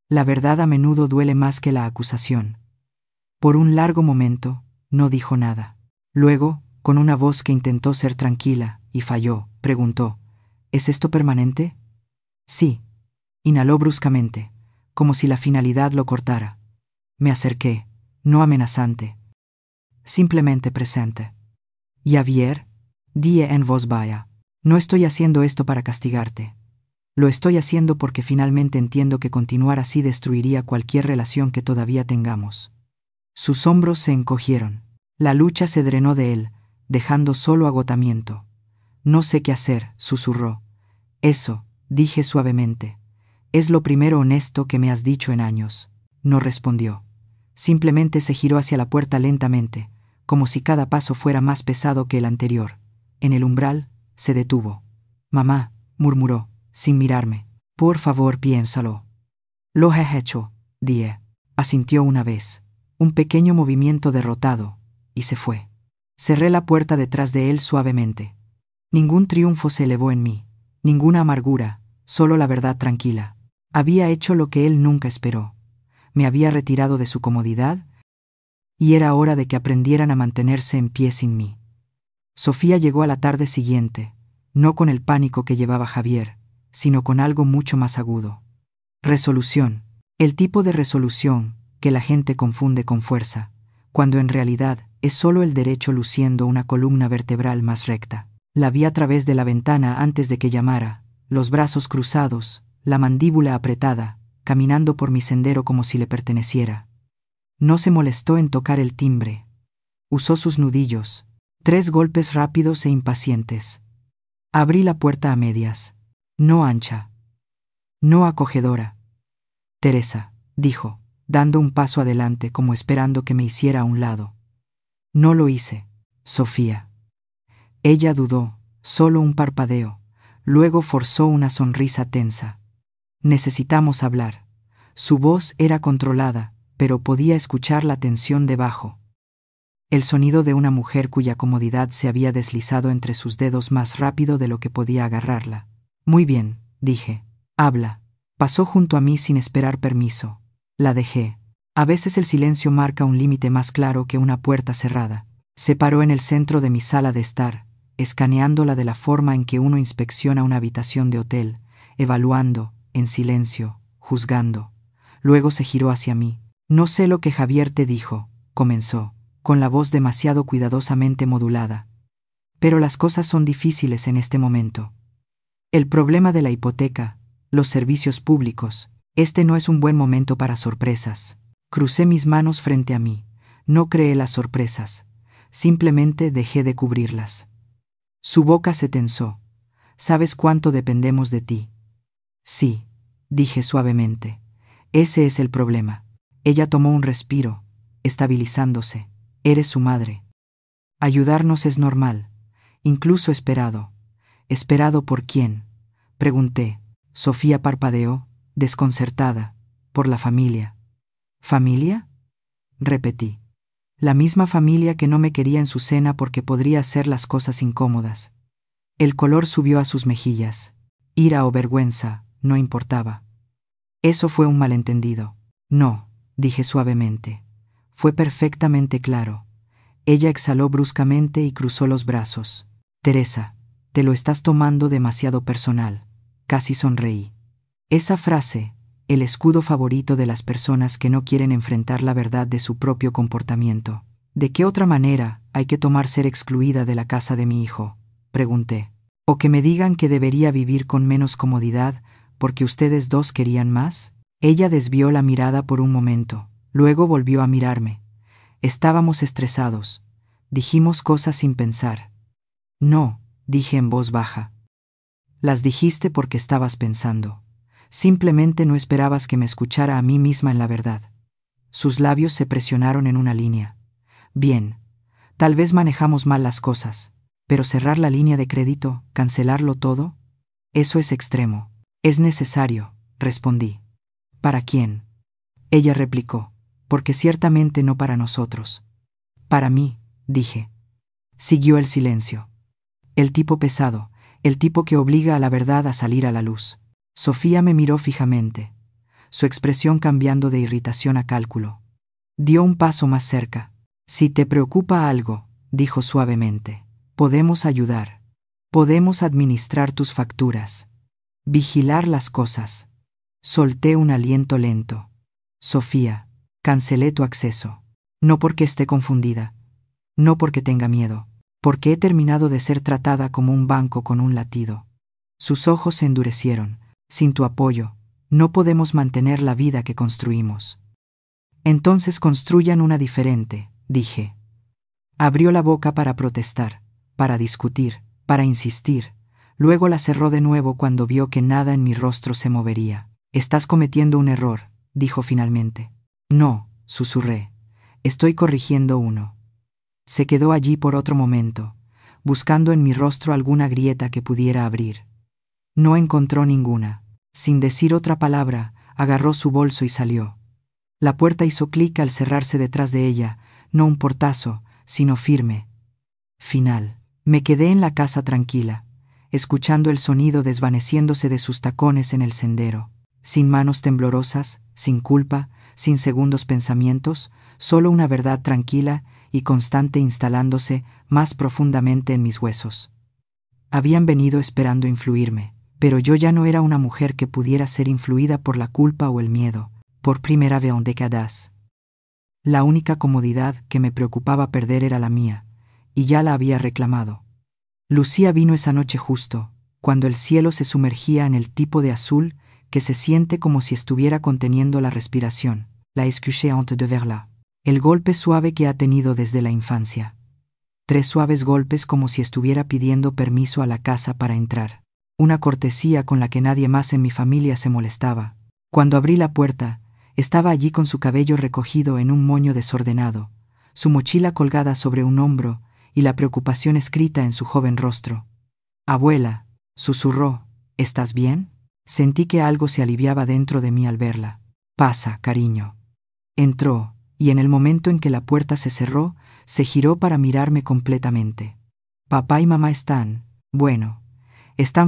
La verdad a menudo duele más que la acusación. Por un largo momento, no dijo nada. Luego, con una voz que intentó ser tranquila, y falló, preguntó, ¿es esto permanente? Sí. Inhaló bruscamente, como si la finalidad lo cortara. Me acerqué, no amenazante. Simplemente presente. Javier, dije en voz baja, no estoy haciendo esto para castigarte. Lo estoy haciendo porque finalmente entiendo que continuar así destruiría cualquier relación que todavía tengamos. Sus hombros se encogieron. La lucha se drenó de él, dejando solo agotamiento. No sé qué hacer, susurró. Eso, dije suavemente. Es lo primero honesto que me has dicho en años. No respondió. Simplemente se giró hacia la puerta lentamente, como si cada paso fuera más pesado que el anterior. En el umbral, se detuvo. Mamá, murmuró, sin mirarme. Por favor, piénsalo. Lo he hecho, dije. Asintió una vez. Un pequeño movimiento derrotado, y se fue. Cerré la puerta detrás de él suavemente. Ningún triunfo se elevó en mí, ninguna amargura, solo la verdad tranquila. Había hecho lo que él nunca esperó. Me había retirado de su comodidad, y era hora de que aprendieran a mantenerse en pie sin mí. Sofía llegó a la tarde siguiente, no con el pánico que llevaba Javier, sino con algo mucho más agudo. Resolución. El tipo de resolución que la gente confunde con fuerza, cuando en realidad es solo el derecho luciendo una columna vertebral más recta. La vi a través de la ventana antes de que llamara, los brazos cruzados, la mandíbula apretada, caminando por mi sendero como si le perteneciera. No se molestó en tocar el timbre. Usó sus nudillos, 3 golpes rápidos e impacientes. Abrí la puerta a medias. No ancha. No acogedora. Teresa, dijo, dando un paso adelante como esperando que me hiciera a un lado. No lo hice, Sofía. Ella dudó, solo un parpadeo, luego forzó una sonrisa tensa. Necesitamos hablar. Su voz era controlada, pero podía escuchar la tensión debajo. el sonido de una mujer cuya comodidad se había deslizado entre sus dedos más rápido de lo que podía agarrarla. Muy bien, dije. Habla. Pasó junto a mí sin esperar permiso. La dejé. A veces el silencio marca un límite más claro que una puerta cerrada. Se paró en el centro de mi sala de estar, escaneándola de la forma en que uno inspecciona una habitación de hotel, evaluando, en silencio, juzgando. Luego se giró hacia mí. No sé lo que Javier te dijo, comenzó, con la voz demasiado cuidadosamente modulada. Pero las cosas son difíciles en este momento. El problema de la hipoteca, los servicios públicos, este no es un buen momento para sorpresas. Crucé mis manos frente a mí. No creé las sorpresas. Simplemente dejé de cubrirlas. Su boca se tensó. ¿Sabes cuánto dependemos de ti? Sí, dije suavemente. Ese es el problema. Ella tomó un respiro, estabilizándose. Eres su madre. Ayudarnos es normal, incluso esperado. ¿Esperado por quién? Pregunté. Sofía parpadeó, desconcertada. Por la familia. ¿Familia? Repetí. La misma familia que no me quería en su cena porque podría hacer las cosas incómodas. El color subió a sus mejillas. Ira o vergüenza, no importaba. Eso fue un malentendido. No, dije suavemente. Fue perfectamente claro. Ella exhaló bruscamente y cruzó los brazos. Teresa, te lo estás tomando demasiado personal. Casi sonreí. Esa frase, el escudo favorito de las personas que no quieren enfrentar la verdad de su propio comportamiento. ¿De qué otra manera hay que tomar ser excluida de la casa de mi hijo? Pregunté. ¿O que me digan que debería vivir con menos comodidad porque ustedes dos querían más? Ella desvió la mirada por un momento, luego volvió a mirarme. Estábamos estresados. Dijimos cosas sin pensar. No, dije en voz baja. Las dijiste porque estabas pensando. Simplemente no esperabas que me escuchara a mí misma en la verdad. Sus labios se presionaron en una línea. Bien, tal vez manejamos mal las cosas, pero cerrar la línea de crédito, cancelarlo todo, eso es extremo. Es necesario, respondí. ¿Para quién? Ella replicó. Porque ciertamente no para nosotros. Para mí, dije. Siguió el silencio. El tipo pesado, el tipo que obliga a la verdad a salir a la luz. Sofía me miró fijamente, su expresión cambiando de irritación a cálculo. Dio un paso más cerca. Si te preocupa algo, dijo suavemente, podemos ayudar. Podemos administrar tus facturas. Vigilar las cosas. Solté un aliento lento. Sofía, cancelé tu acceso. No porque esté confundida. No porque tenga miedo. Porque he terminado de ser tratada como un banco con un latido. Sus ojos se endurecieron. Sin tu apoyo, no podemos mantener la vida que construimos. Entonces construyan una diferente, dije. Abrió la boca para protestar, para discutir, para insistir. Luego la cerró de nuevo cuando vio que nada en mi rostro se movería. Estás cometiendo un error, dijo finalmente. No, susurré. Estoy corrigiendo uno. Se quedó allí por otro momento, buscando en mi rostro alguna grieta que pudiera abrir. No encontró ninguna. Sin decir otra palabra, agarró su bolso y salió. La puerta hizo clic al cerrarse detrás de ella, no un portazo, sino firme. Final. Me quedé en la casa tranquila, escuchando el sonido desvaneciéndose de sus tacones en el sendero. Sin manos temblorosas, sin culpa, sin segundos pensamientos, solo una verdad tranquila y constante instalándose más profundamente en mis huesos. Habían venido esperando influirme. Pero yo ya no era una mujer que pudiera ser influida por la culpa o el miedo, por primera vez en décadas. La única comodidad que me preocupaba perder era la mía, y ya la había reclamado. Lucía vino esa noche justo, cuando el cielo se sumergía en el tipo de azul que se siente como si estuviera conteniendo la respiración, la escuché antes de verla. El golpe suave que ha tenido desde la infancia. 3 suaves golpes como si estuviera pidiendo permiso a la casa para entrar. Una cortesía con la que nadie más en mi familia se molestaba. Cuando abrí la puerta, estaba allí con su cabello recogido en un moño desordenado, su mochila colgada sobre un hombro y la preocupación escrita en su joven rostro. «Abuela», susurró, «¿estás bien?» Sentí que algo se aliviaba dentro de mí al verla. «Pasa, cariño». Entró, y en el momento en que la puerta se cerró, Se giró para mirarme completamente. Papá y mamá están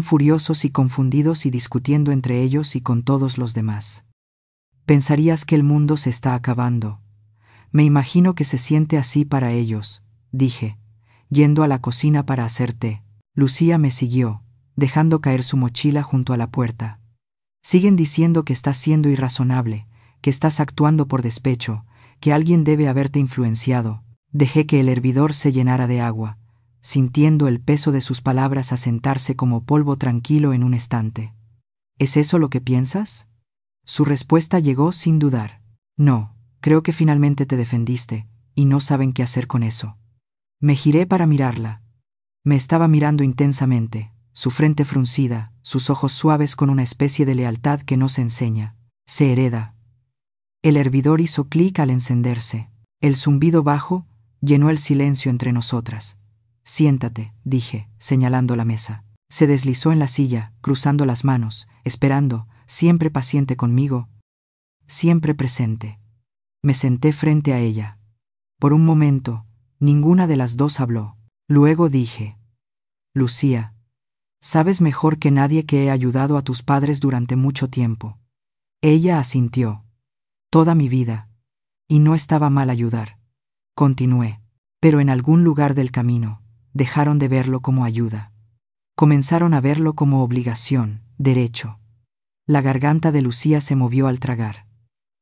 furiosos y confundidos y discutiendo entre ellos y con todos los demás. Pensarías que el mundo se está acabando. Me imagino que se siente así para ellos, dije, yendo a la cocina para hacer té. Lucía me siguió, dejando caer su mochila junto a la puerta. Siguen diciendo que estás siendo irrazonable, que estás actuando por despecho, que alguien debe haberte influenciado. Dejé que el hervidor se llenara de agua, sintiendo el peso de sus palabras asentarse como polvo tranquilo en un estante. ¿Es eso lo que piensas? Su respuesta llegó sin dudar. No, creo que finalmente te defendiste, y no saben qué hacer con eso. Me giré para mirarla. Me estaba mirando intensamente, su frente fruncida, sus ojos suaves con una especie de lealtad que no se enseña, se hereda. El hervidor hizo clic al encenderse. El zumbido bajo llenó el silencio entre nosotras. Siéntate, dije, señalando la mesa. Se deslizó en la silla, cruzando las manos, esperando, siempre paciente conmigo, siempre presente. Me senté frente a ella. Por un momento, ninguna de las dos habló. Luego dije: Lucía, sabes mejor que nadie que he ayudado a tus padres durante mucho tiempo. Ella asintió. Toda mi vida. Y no estaba mal ayudar. Continué. Pero en algún lugar del camino, dejaron de verlo como ayuda. Comenzaron a verlo como obligación, derecho. La garganta de Lucía se movió al tragar.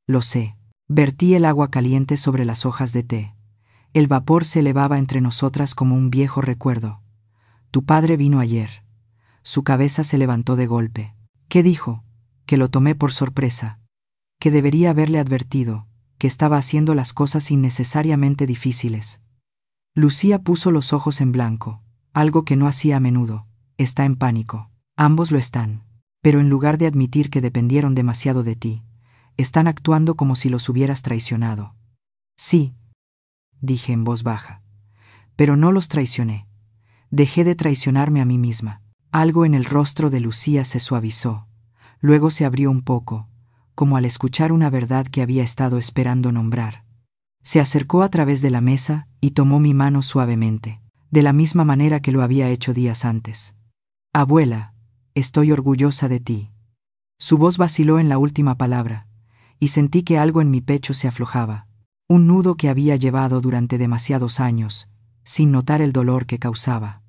Lo sé. Vertí el agua caliente sobre las hojas de té. El vapor se elevaba entre nosotras como un viejo recuerdo. Tu padre vino ayer. Su cabeza se levantó de golpe. ¿Qué dijo? Que lo tomé por sorpresa. Que debería haberle advertido, que estaba haciendo las cosas innecesariamente difíciles. Lucía puso los ojos en blanco, algo que no hacía a menudo. Está en pánico. Ambos lo están. Pero en lugar de admitir que dependieron demasiado de ti, están actuando como si los hubieras traicionado. Sí, dije en voz baja. Pero no los traicioné. Dejé de traicionarme a mí misma. Algo en el rostro de Lucía se suavizó. Luego se abrió un poco, como al escuchar una verdad que había estado esperando nombrar. Se acercó a través de la mesa y tomó mi mano suavemente, de la misma manera que lo había hecho días antes. Abuela, estoy orgullosa de ti. Su voz vaciló en la última palabra, y sentí que algo en mi pecho se aflojaba, un nudo que había llevado durante demasiados años, sin notar el dolor que causaba.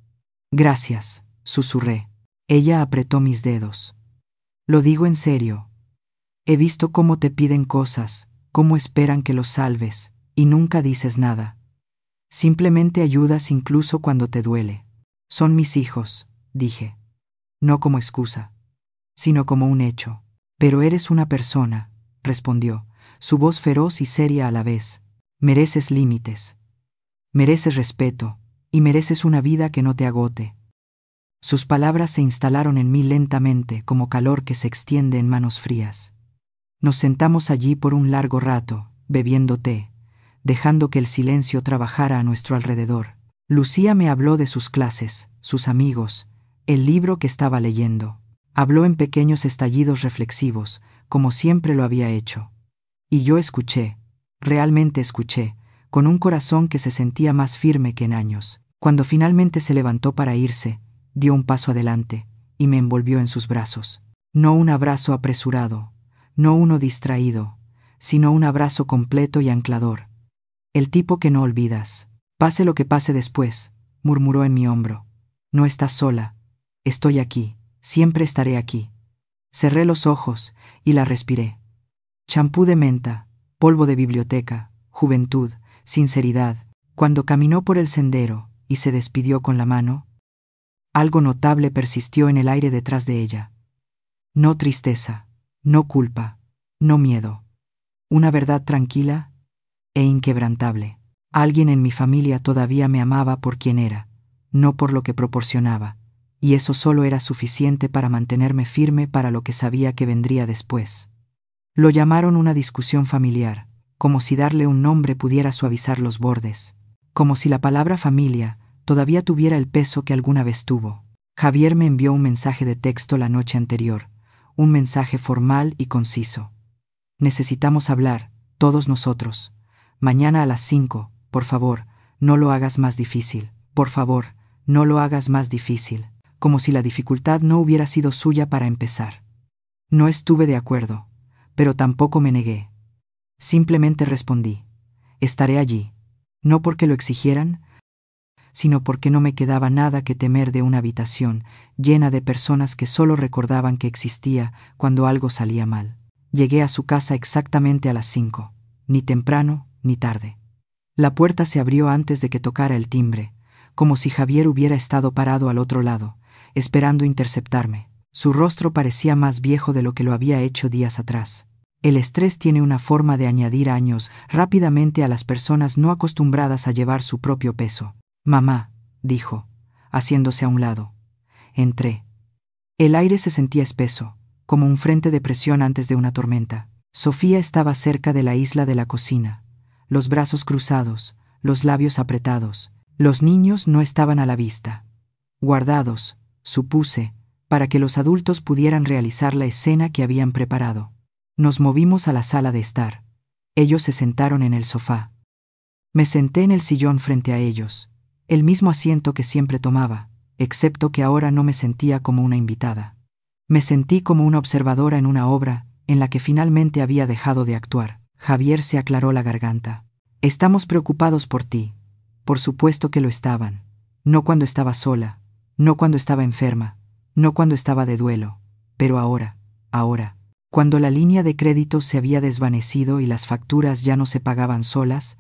Gracias, susurré. Ella apretó mis dedos. Lo digo en serio. He visto cómo te piden cosas, cómo esperan que los salves, y nunca dices nada. Simplemente ayudas incluso cuando te duele. Son mis hijos, dije. No como excusa, sino como un hecho. Pero eres una persona, respondió, su voz feroz y seria a la vez. Mereces límites. Mereces respeto, y mereces una vida que no te agote. Sus palabras se instalaron en mí lentamente como calor que se extiende en manos frías. Nos sentamos allí por un largo rato, bebiendo té, dejando que el silencio trabajara a nuestro alrededor. Lucía me habló de sus clases, sus amigos, el libro que estaba leyendo. Habló en pequeños estallidos reflexivos, como siempre lo había hecho. Y yo escuché, realmente escuché, con un corazón que se sentía más firme que en años. Cuando finalmente se levantó para irse, dio un paso adelante, y me envolvió en sus brazos. No un abrazo apresurado, no uno distraído, sino un abrazo completo y anclador. El tipo que no olvidas. Pase lo que pase después, murmuró en mi hombro. No estás sola. Estoy aquí. Siempre estaré aquí. Cerré los ojos y la respiré. Champú de menta, polvo de biblioteca, juventud, sinceridad. Cuando caminó por el sendero y se despidió con la mano, algo notable persistió en el aire detrás de ella. No tristeza, no culpa, no miedo. Una verdad tranquila e inquebrantable. Alguien en mi familia todavía me amaba por quien era, no por lo que proporcionaba, y eso solo era suficiente para mantenerme firme para lo que sabía que vendría después. Lo llamaron una discusión familiar, como si darle un nombre pudiera suavizar los bordes, como si la palabra familia todavía tuviera el peso que alguna vez tuvo. Javier me envió un mensaje de texto la noche anterior, un mensaje formal y conciso. Necesitamos hablar, todos nosotros. Mañana a las 5, por favor, no lo hagas más difícil. Por favor, no lo hagas más difícil. Como si la dificultad no hubiera sido suya para empezar. No estuve de acuerdo, pero tampoco me negué. Simplemente respondí: estaré allí, no porque lo exigieran, sino porque no me quedaba nada que temer de una habitación llena de personas que solo recordaban que existía cuando algo salía mal. Llegué a su casa exactamente a las 5, ni temprano ni tarde. La puerta se abrió antes de que tocara el timbre, como si Javier hubiera estado parado al otro lado, esperando interceptarme. Su rostro parecía más viejo de lo que lo había hecho días atrás. El estrés tiene una forma de añadir años rápidamente a las personas no acostumbradas a llevar su propio peso. Mamá, dijo, haciéndose a un lado. Entré. El aire se sentía espeso, como un frente de presión antes de una tormenta. Sofía estaba cerca de la isla de la cocina, los brazos cruzados, los labios apretados. Los niños no estaban a la vista. Guardados, supuse, para que los adultos pudieran realizar la escena que habían preparado. Nos movimos a la sala de estar. Ellos se sentaron en el sofá. Me senté en el sillón frente a ellos, el mismo asiento que siempre tomaba, excepto que ahora no me sentía como una invitada. Me sentí como una observadora en una obra en la que finalmente había dejado de actuar. Javier se aclaró la garganta. Estamos preocupados por ti. Por supuesto que lo estaban. No cuando estaba sola, no cuando estaba enferma, no cuando estaba de duelo, pero ahora, cuando la línea de crédito se había desvanecido y las facturas ya no se pagaban solas,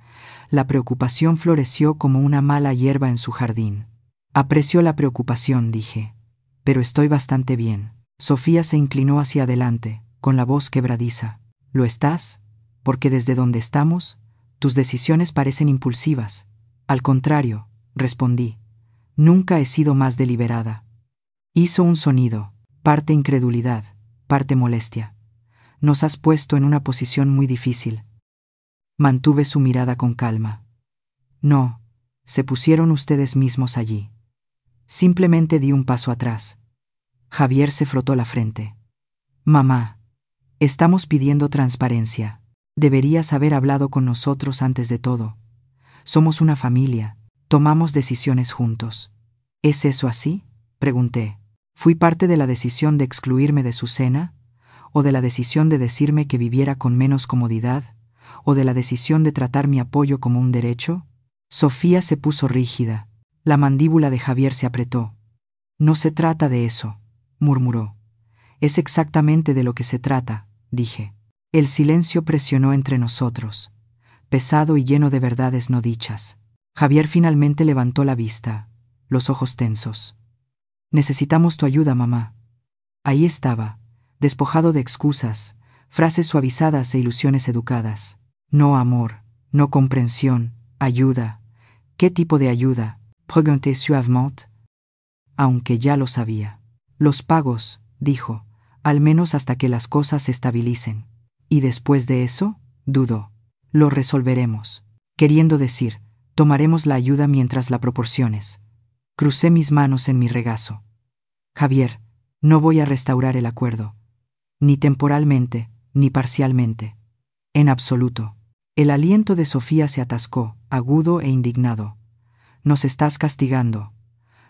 la preocupación floreció como una mala hierba en su jardín. Aprecio la preocupación, dije, pero estoy bastante bien. Sofía se inclinó hacia adelante, con la voz quebradiza. ¿Lo estás? Porque desde donde estamos, tus decisiones parecen impulsivas. Al contrario, respondí, nunca he sido más deliberada. Hizo un sonido, parte incredulidad, parte molestia. Nos has puesto en una posición muy difícil. Mantuve su mirada con calma. No, se pusieron ustedes mismos allí. Simplemente di un paso atrás. Javier se frotó la frente. Mamá, estamos pidiendo transparencia. Deberías haber hablado con nosotros antes de todo. Somos una familia, tomamos decisiones juntos. ¿Es eso así?, pregunté. ¿Fui parte de la decisión de excluirme de su cena? ¿O de la decisión de decirme que viviera con menos comodidad? ¿O de la decisión de tratar mi apoyo como un derecho? Sofía se puso rígida. La mandíbula de Javier se apretó. No se trata de eso, murmuró. Es exactamente de lo que se trata, dije. El silencio presionó entre nosotros, pesado y lleno de verdades no dichas. Javier finalmente levantó la vista, los ojos tensos. Necesitamos tu ayuda, mamá. Ahí estaba, despojado de excusas, frases suavizadas e ilusiones educadas. No amor, no comprensión, ayuda. ¿Qué tipo de ayuda? Pregunté suavement. Aunque ya lo sabía. Los pagos, dijo, al menos hasta que las cosas se estabilicen. ¿Y después de eso? Dudó. Lo resolveremos. Queriendo decir, tomaremos la ayuda mientras la proporciones. Crucé mis manos en mi regazo. Javier, no voy a restaurar el acuerdo. Ni temporalmente, ni parcialmente. En absoluto. El aliento de Sofía se atascó, agudo e indignado. Nos estás castigando.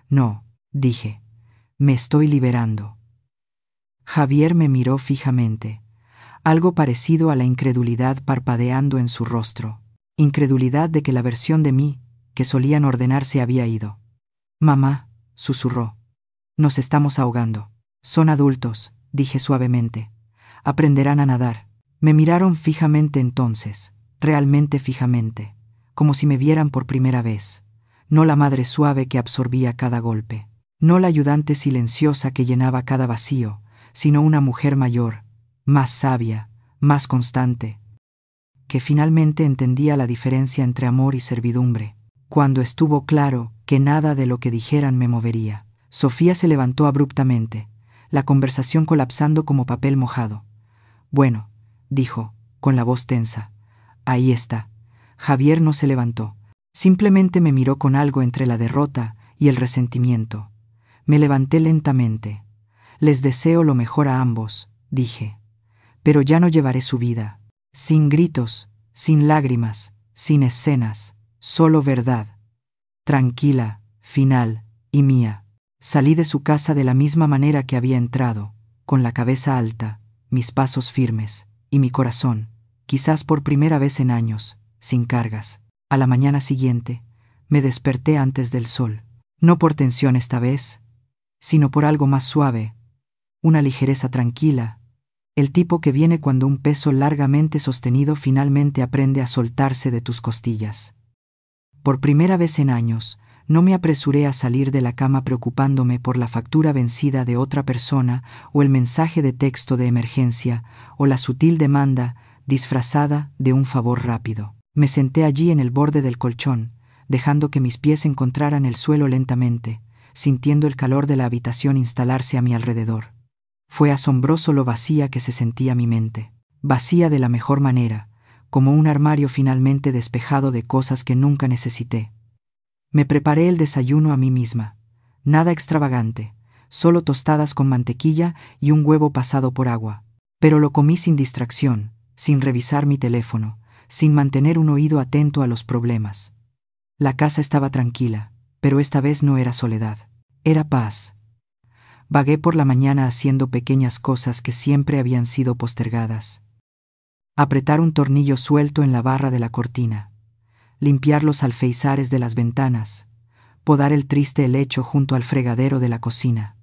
No, dije. Me estoy liberando. Javier me miró fijamente. Algo parecido a la incredulidad parpadeando en su rostro. Incredulidad de que la versión de mí, que solían ordenar, se había ido. Mamá, susurró. Nos estamos ahogando. Son adultos, dije suavemente. Aprenderán a nadar. Me miraron fijamente entonces, realmente fijamente, como si me vieran por primera vez. No la madre suave que absorbía cada golpe. No la ayudante silenciosa que llenaba cada vacío, sino una mujer mayor, más sabia, más constante, que finalmente entendía la diferencia entre amor y servidumbre. Cuando estuvo claro que nada de lo que dijeran me movería, Sofía se levantó abruptamente, la conversación colapsando como papel mojado. Bueno, dijo, con la voz tensa. Ahí está. Javier no se levantó. Simplemente me miró con algo entre la derrota y el resentimiento. Me levanté lentamente. Les deseo lo mejor a ambos, dije. Pero ya no llevaré su vida. Sin gritos, sin lágrimas, sin escenas, solo verdad. tranquila, final y mía. Salí de su casa de la misma manera que había entrado, con la cabeza alta, mis pasos firmes, y mi corazón, quizás por primera vez en años, sin cargas. A la mañana siguiente, me desperté antes del sol, no por tensión esta vez, sino por algo más suave, una ligereza tranquila, el tipo que viene cuando un peso largamente sostenido finalmente aprende a soltarse de tus costillas. Por primera vez en años, no me apresuré a salir de la cama preocupándome por la factura vencida de otra persona o el mensaje de texto de emergencia o la sutil demanda disfrazada de un favor rápido. Me senté allí en el borde del colchón, dejando que mis pies encontraran el suelo lentamente, sintiendo el calor de la habitación instalarse a mi alrededor. Fue asombroso lo vacía que se sentía mi mente. Vacía de la mejor manera, como un armario finalmente despejado de cosas que nunca necesité. Me preparé el desayuno a mí misma. Nada extravagante, solo tostadas con mantequilla y un huevo pasado por agua. Pero lo comí sin distracción, sin revisar mi teléfono, sin mantener un oído atento a los problemas. La casa estaba tranquila, pero esta vez no era soledad. Era paz. Vagué por la mañana haciendo pequeñas cosas que siempre habían sido postergadas. Apretar un tornillo suelto en la barra de la cortina, limpiar los alféizares de las ventanas, podar el triste helecho junto al fregadero de la cocina.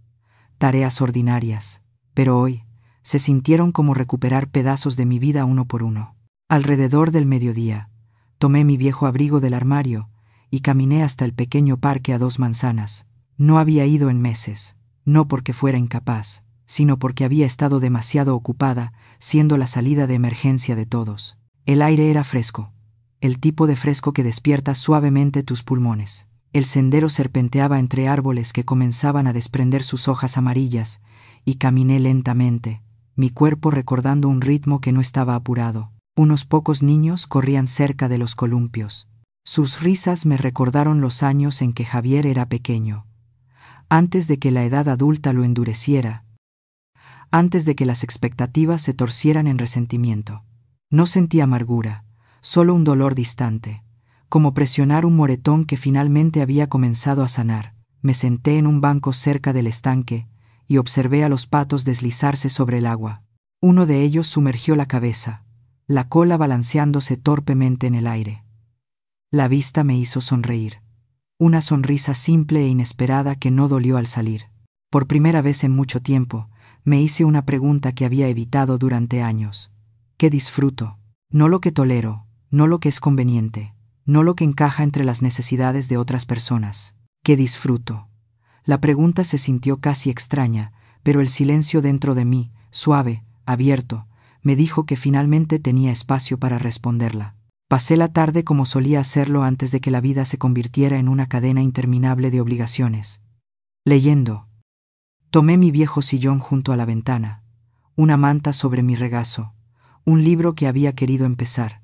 Tareas ordinarias, pero hoy se sintieron como recuperar pedazos de mi vida uno por uno. Alrededor del mediodía, tomé mi viejo abrigo del armario y caminé hasta el pequeño parque a 2 manzanas. No había ido en meses, no porque fuera incapaz, sino porque había estado demasiado ocupada, siendo la salida de emergencia de todos. El aire era fresco, el tipo de fresco que despierta suavemente tus pulmones. El sendero serpenteaba entre árboles que comenzaban a desprender sus hojas amarillas, y caminé lentamente, mi cuerpo recordando un ritmo que no estaba apurado. Unos pocos niños corrían cerca de los columpios. Sus risas me recordaron los años en que Javier era pequeño, antes de que la edad adulta lo endureciera, antes de que las expectativas se torcieran en resentimiento. No sentí amargura, solo un dolor distante, como presionar un moretón que finalmente había comenzado a sanar. Me senté en un banco cerca del estanque y observé a los patos deslizarse sobre el agua. Uno de ellos sumergió la cabeza, la cola balanceándose torpemente en el aire. La vista me hizo sonreír, una sonrisa simple e inesperada que no dolió al salir. Por primera vez en mucho tiempo, me hice una pregunta que había evitado durante años. ¿Qué disfruto? No lo que tolero, no lo que es conveniente, no lo que encaja entre las necesidades de otras personas. ¿Qué disfruto? La pregunta se sintió casi extraña, pero el silencio dentro de mí, suave, abierto, me dijo que finalmente tenía espacio para responderla. Pasé la tarde como solía hacerlo antes de que la vida se convirtiera en una cadena interminable de obligaciones. Leyendo. Tomé mi viejo sillón junto a la ventana, una manta sobre mi regazo, un libro que había querido empezar,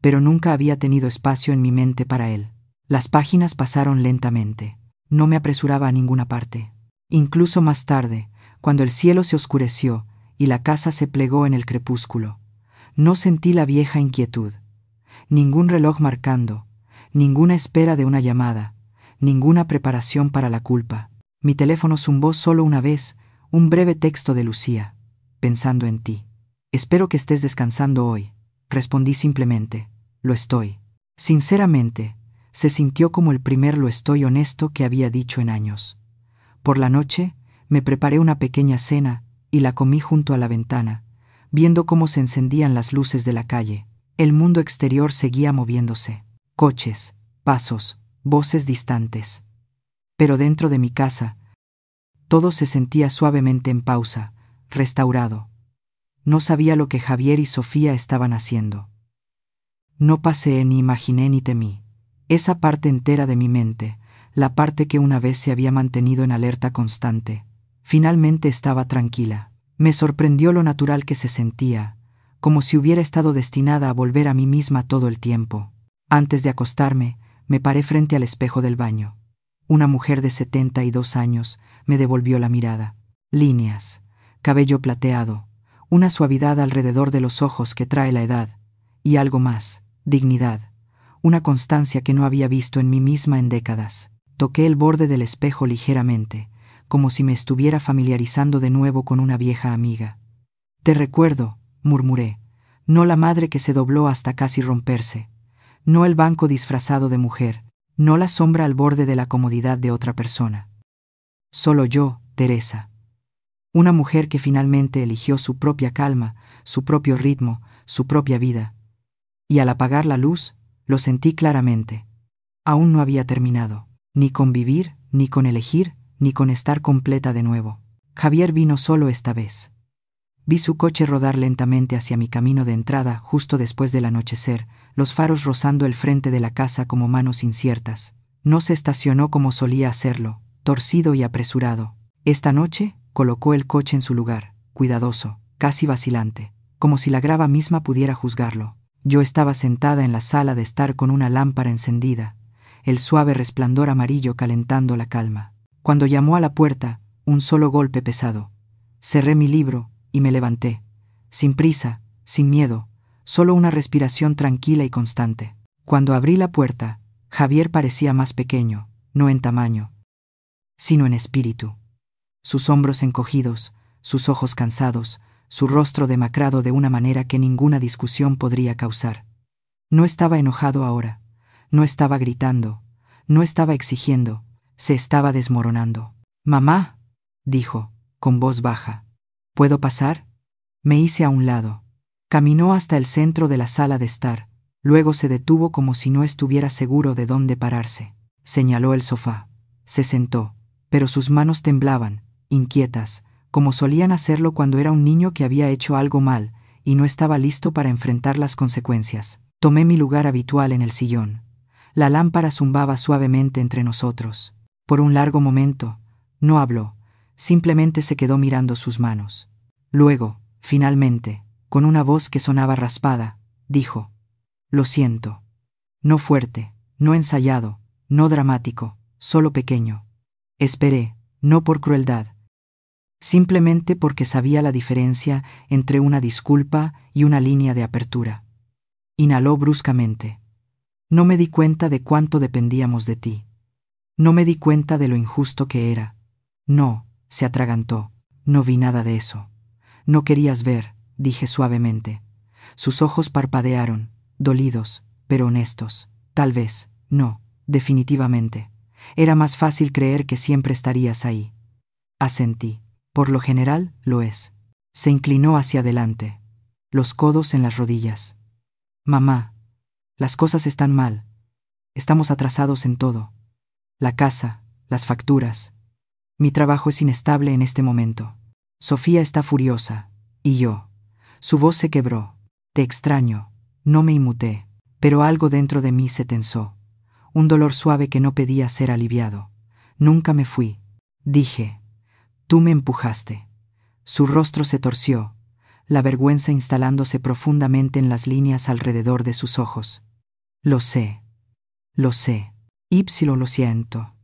pero nunca había tenido espacio en mi mente para él. Las páginas pasaron lentamente. No me apresuraba a ninguna parte. Incluso más tarde, cuando el cielo se oscureció y la casa se plegó en el crepúsculo, no sentí la vieja inquietud. Ningún reloj marcando, ninguna espera de una llamada, ninguna preparación para la culpa. Mi teléfono zumbó solo una vez, un breve texto de Lucía, pensando en ti. Espero que estés descansando hoy. Respondí simplemente, lo estoy. Sinceramente, se sintió como el primer lo estoy honesto que había dicho en años. Por la noche, me preparé una pequeña cena y la comí junto a la ventana, viendo cómo se encendían las luces de la calle. El mundo exterior seguía moviéndose. Coches, pasos, voces distantes. Pero dentro de mi casa, todo se sentía suavemente en pausa, restaurado. No sabía lo que Javier y Sofía estaban haciendo. No paseé, ni imaginé, ni temí. Esa parte entera de mi mente, la parte que una vez se había mantenido en alerta constante, finalmente estaba tranquila. Me sorprendió lo natural que se sentía, como si hubiera estado destinada a volver a mí misma todo el tiempo. Antes de acostarme, me paré frente al espejo del baño. Una mujer de 72 años me devolvió la mirada. Líneas, cabello plateado, una suavidad alrededor de los ojos que trae la edad, y algo más, dignidad, una constancia que no había visto en mí misma en décadas. Toqué el borde del espejo ligeramente, como si me estuviera familiarizando de nuevo con una vieja amiga. «Te recuerdo», murmuré, «no la madre que se dobló hasta casi romperse, no el banco disfrazado de mujer, no la sombra al borde de la comodidad de otra persona. Solo yo, Teresa. Una mujer que finalmente eligió su propia calma, su propio ritmo, su propia vida. Y al apagar la luz, lo sentí claramente. Aún no había terminado, ni con vivir, ni con elegir, ni con estar completa de nuevo. Javier vino solo esta vez. Vi su coche rodar lentamente hacia mi camino de entrada justo después del anochecer, los faros rozando el frente de la casa como manos inciertas. No se estacionó como solía hacerlo, torcido y apresurado. Esta noche colocó el coche en su lugar, cuidadoso, casi vacilante, como si la grava misma pudiera juzgarlo. Yo estaba sentada en la sala de estar con una lámpara encendida, el suave resplandor amarillo calentando la calma. Cuando llamó a la puerta, un solo golpe pesado. Cerré mi libro y me levanté, sin prisa, sin miedo, solo una respiración tranquila y constante. Cuando abrí la puerta, Javier parecía más pequeño, no en tamaño, sino en espíritu. Sus hombros encogidos, sus ojos cansados, su rostro demacrado de una manera que ninguna discusión podría causar. No estaba enojado ahora, no estaba gritando, no estaba exigiendo, se estaba desmoronando. «Mamá», dijo, con voz baja, «¿puedo pasar?» Me hice a un lado. Caminó hasta el centro de la sala de estar, luego se detuvo como si no estuviera seguro de dónde pararse. Señaló el sofá. Se sentó, pero sus manos temblaban, inquietas, como solían hacerlo cuando era un niño que había hecho algo mal y no estaba listo para enfrentar las consecuencias. Tomé mi lugar habitual en el sillón. La lámpara zumbaba suavemente entre nosotros. Por un largo momento, no habló, simplemente se quedó mirando sus manos. Luego, finalmente, con una voz que sonaba raspada, dijo: «Lo siento». No fuerte, no ensayado, no dramático, solo pequeño. Esperé, no por crueldad, simplemente porque sabía la diferencia entre una disculpa y una línea de apertura. Inhaló bruscamente. «No me di cuenta de cuánto dependíamos de ti. No me di cuenta de lo injusto que era. No», se atragantó, «no vi nada de eso». «No querías ver», dije suavemente. Sus ojos parpadearon, dolidos, pero honestos. «Tal vez, no, definitivamente. Era más fácil creer que siempre estarías ahí». Asentí. «Por lo general, lo es». Se inclinó hacia adelante, los codos en las rodillas. «Mamá, las cosas están mal. Estamos atrasados en todo. La casa, las facturas. Mi trabajo es inestable en este momento. Sofía está furiosa. Y yo». Su voz se quebró. «Te extraño». No me inmuté, pero algo dentro de mí se tensó. Un dolor suave que no pedía ser aliviado. «Nunca me fui», dije. «Tú me empujaste». Su rostro se torció, la vergüenza instalándose profundamente en las líneas alrededor de sus ojos. «Lo sé. Lo sé. Lo siento».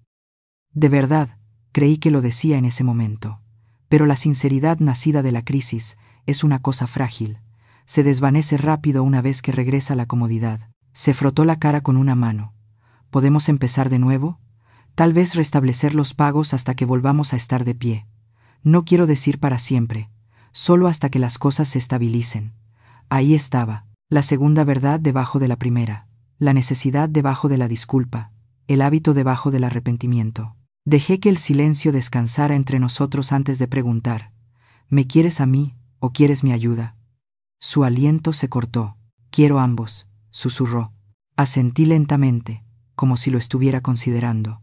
De verdad, creí que lo decía en ese momento. Pero la sinceridad nacida de la crisis es una cosa frágil. Se desvanece rápido una vez que regresa la comodidad. Se frotó la cara con una mano. «¿Podemos empezar de nuevo? Tal vez restablecer los pagos hasta que volvamos a estar de pie. No quiero decir para siempre, solo hasta que las cosas se estabilicen». Ahí estaba, la segunda verdad debajo de la primera, la necesidad debajo de la disculpa, el hábito debajo del arrepentimiento. Dejé que el silencio descansara entre nosotros antes de preguntar: «¿Me quieres a mí o quieres mi ayuda?» Su aliento se cortó. «Quiero ambos», susurró. Asentí lentamente, como si lo estuviera considerando.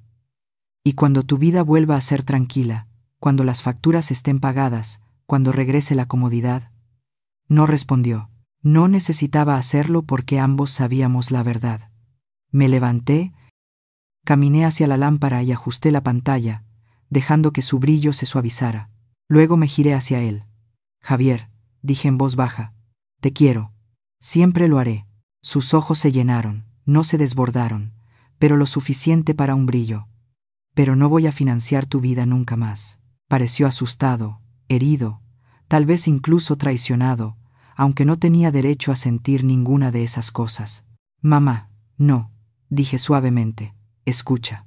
«Y cuando tu vida vuelva a ser tranquila, cuando las facturas estén pagadas, cuando regrese la comodidad». No respondió. No necesitaba hacerlo porque ambos sabíamos la verdad. Me levanté, caminé hacia la lámpara y ajusté la pantalla, dejando que su brillo se suavizara. Luego me giré hacia él. «Javier», dije en voz baja, «te quiero. Siempre lo haré». Sus ojos se llenaron, no se desbordaron, pero lo suficiente para un brillo. «Pero no voy a financiar tu vida nunca más». Pareció asustado, herido, tal vez incluso traicionado, aunque no tenía derecho a sentir ninguna de esas cosas. «Mamá, No, dije suavemente. Escucha.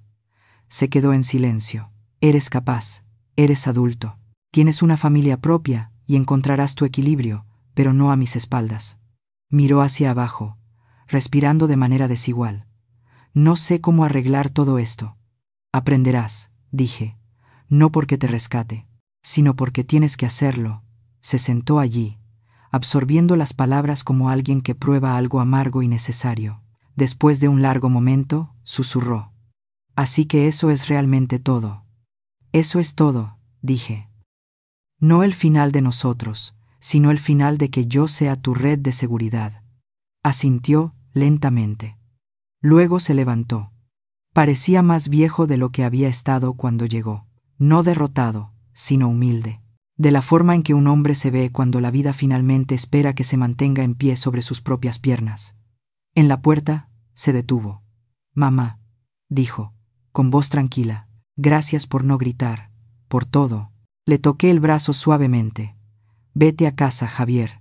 Se quedó en silencio. Eres capaz, eres adulto, tienes una familia propia y encontrarás tu equilibrio, pero no a mis espaldas. Miró hacia abajo, respirando de manera desigual. No sé cómo arreglar todo esto. Aprenderás, dije, no porque te rescate, sino porque tienes que hacerlo. Se sentó allí, absorbiendo las palabras como alguien que prueba algo amargo y necesario. Después de un largo momento, susurró. Así que eso es realmente todo. Eso es todo, dije. No el final de nosotros, sino el final de que yo sea tu red de seguridad. Asintió lentamente. Luego se levantó. Parecía más viejo de lo que había estado cuando llegó. No derrotado, sino humilde. De la forma en que un hombre se ve cuando la vida finalmente espera que se mantenga en pie sobre sus propias piernas. En la puerta, se detuvo. Mamá, dijo, con voz tranquila, gracias por no gritar, por todo. Le toqué el brazo suavemente. Vete a casa, Javier.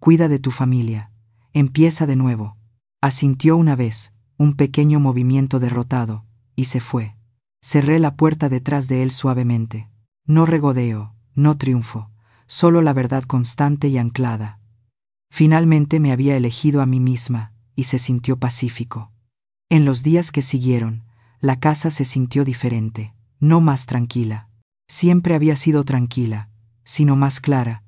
Cuida de tu familia. Empieza de nuevo. Asintió una vez, un pequeño movimiento derrotado, y se fue. Cerré la puerta detrás de él suavemente. No regodeo, no triunfo, solo la verdad constante y anclada. Finalmente me había elegido a mí misma, y se sintió pacífico. En los días que siguieron, la casa se sintió diferente, no más tranquila. Siempre había sido tranquila, sino más clara,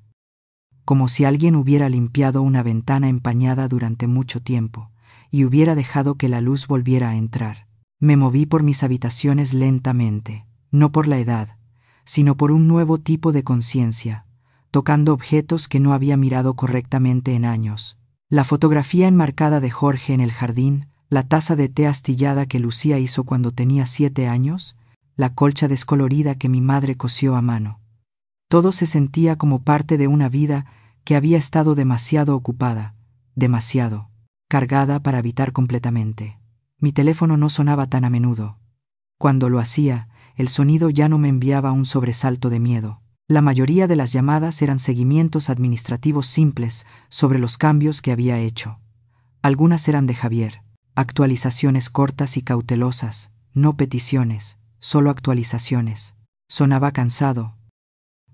como si alguien hubiera limpiado una ventana empañada durante mucho tiempo, y hubiera dejado que la luz volviera a entrar. Me moví por mis habitaciones lentamente, no por la edad, sino por un nuevo tipo de conciencia, tocando objetos que no había mirado correctamente en años. La fotografía enmarcada de Jorge en el jardín, la taza de té astillada que Lucía hizo cuando tenía 7 años, la colcha descolorida que mi madre cosió a mano. Todo se sentía como parte de una vida que había estado demasiado ocupada, demasiado cargada para habitar completamente. Mi teléfono no sonaba tan a menudo. Cuando lo hacía, el sonido ya no me enviaba un sobresalto de miedo. La mayoría de las llamadas eran seguimientos administrativos simples sobre los cambios que había hecho. Algunas eran de Javier, actualizaciones cortas y cautelosas, no peticiones, solo actualizaciones. Sonaba cansado,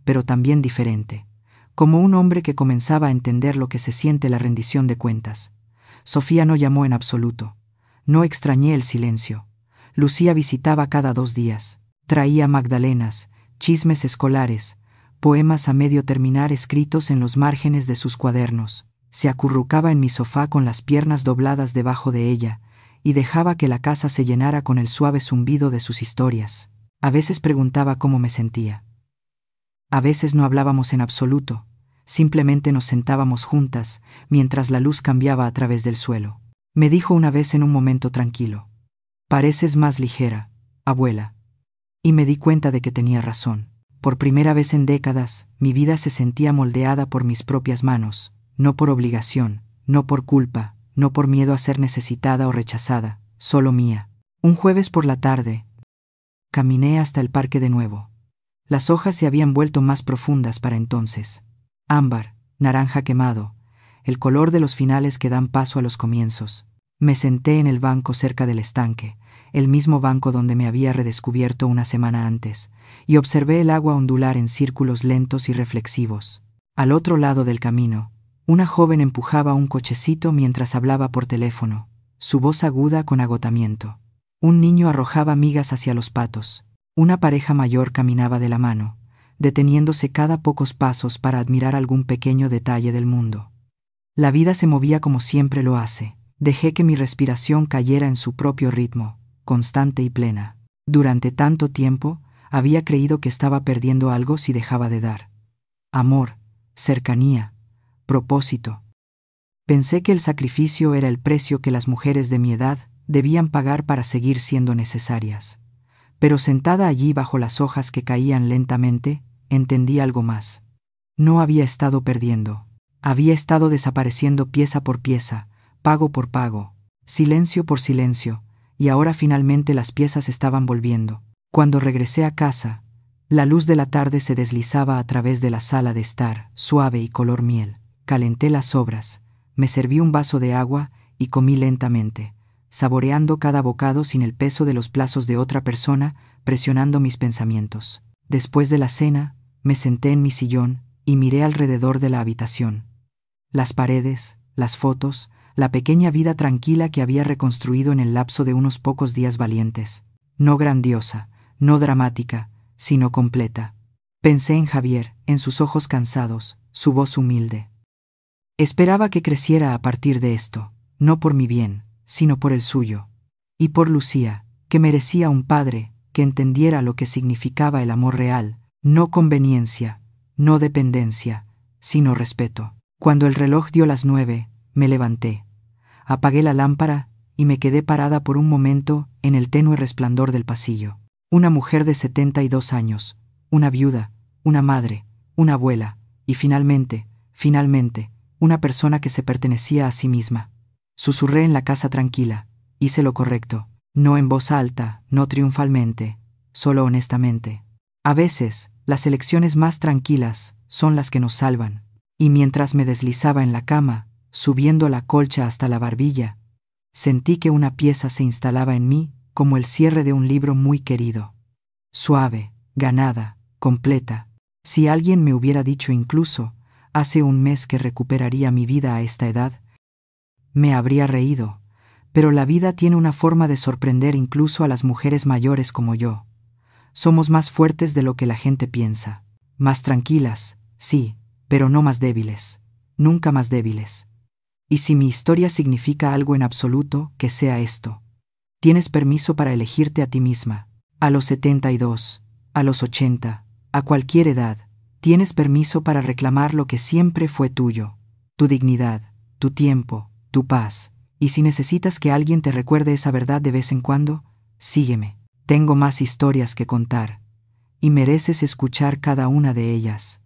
pero también diferente, como un hombre que comenzaba a entender lo que se siente la rendición de cuentas. Sofía no llamó en absoluto. No extrañé el silencio. Lucía visitaba cada 2 días. Traía magdalenas, chismes escolares, poemas a medio terminar escritos en los márgenes de sus cuadernos. Se acurrucaba en mi sofá con las piernas dobladas debajo de ella y dejaba que la casa se llenara con el suave zumbido de sus historias. A veces preguntaba cómo me sentía. A veces no hablábamos en absoluto, simplemente nos sentábamos juntas mientras la luz cambiaba a través del suelo. Me dijo una vez en un momento tranquilo: «Pareces más ligera, abuela». Y me di cuenta de que tenía razón. Por primera vez en décadas, mi vida se sentía moldeada por mis propias manos, no por obligación, no por culpa, no por miedo a ser necesitada o rechazada, solo mía. Un jueves por la tarde, caminé hasta el parque de nuevo. Las hojas se habían vuelto más profundas para entonces. Ámbar, naranja quemado, el color de los finales que dan paso a los comienzos. Me senté en el banco cerca del estanque, el mismo banco donde me había redescubierto una semana antes, y observé el agua ondular en círculos lentos y reflexivos. Al otro lado del camino, una joven empujaba un cochecito mientras hablaba por teléfono, su voz aguda con agotamiento. Un niño arrojaba migas hacia los patos. Una pareja mayor caminaba de la mano, deteniéndose cada pocos pasos para admirar algún pequeño detalle del mundo. La vida se movía como siempre lo hace. Dejé que mi respiración cayera en su propio ritmo, constante y plena. Durante tanto tiempo, había creído que estaba perdiendo algo si dejaba de dar. Amor, cercanía, propósito. Pensé que el sacrificio era el precio que las mujeres de mi edad debían pagar para seguir siendo necesarias. Pero sentada allí bajo las hojas que caían lentamente, entendí algo más. No había estado perdiendo. Había estado desapareciendo pieza por pieza, pago por pago, silencio por silencio, y ahora finalmente las piezas estaban volviendo. Cuando regresé a casa, la luz de la tarde se deslizaba a través de la sala de estar, suave y color miel. Calenté las sobras, me serví un vaso de agua y comí lentamente, saboreando cada bocado sin el peso de los plazos de otra persona presionando mis pensamientos. Después de la cena, me senté en mi sillón y miré alrededor de la habitación. Las paredes, las fotos, la pequeña vida tranquila que había reconstruido en el lapso de unos pocos días valientes. No grandiosa, no dramática, sino completa. Pensé en Javier, en sus ojos cansados, su voz humilde. Esperaba que creciera a partir de esto, no por mi bien, sino por el suyo. Y por Lucía, que merecía un padre que entendiera lo que significaba el amor real, no conveniencia, no dependencia, sino respeto. Cuando el reloj dio las 9, me levanté. Apagué la lámpara y me quedé parada por un momento en el tenue resplandor del pasillo. Una mujer de 72 años, una viuda, una madre, una abuela, y finalmente, una persona que se pertenecía a sí misma. Susurré en la casa tranquila, hice lo correcto, no en voz alta, no triunfalmente, solo honestamente. A veces, las elecciones más tranquilas son las que nos salvan. Y mientras me deslizaba en la cama, subiendo la colcha hasta la barbilla, sentí que una pieza se instalaba en mí como el cierre de un libro muy querido. Suave, ganada, completa. Si alguien me hubiera dicho incluso, hace un mes que recuperaría mi vida a esta edad, me habría reído, pero la vida tiene una forma de sorprender incluso a las mujeres mayores como yo. Somos más fuertes de lo que la gente piensa, más tranquilas, sí, pero no más débiles, nunca más débiles. Y si mi historia significa algo en absoluto, que sea esto. Tienes permiso para elegirte a ti misma, a los 72, a los 80, a cualquier edad. Tienes permiso para reclamar lo que siempre fue tuyo, tu dignidad, tu tiempo, tu paz. Y si necesitas que alguien te recuerde esa verdad de vez en cuando, sígueme. Tengo más historias que contar, y mereces escuchar cada una de ellas.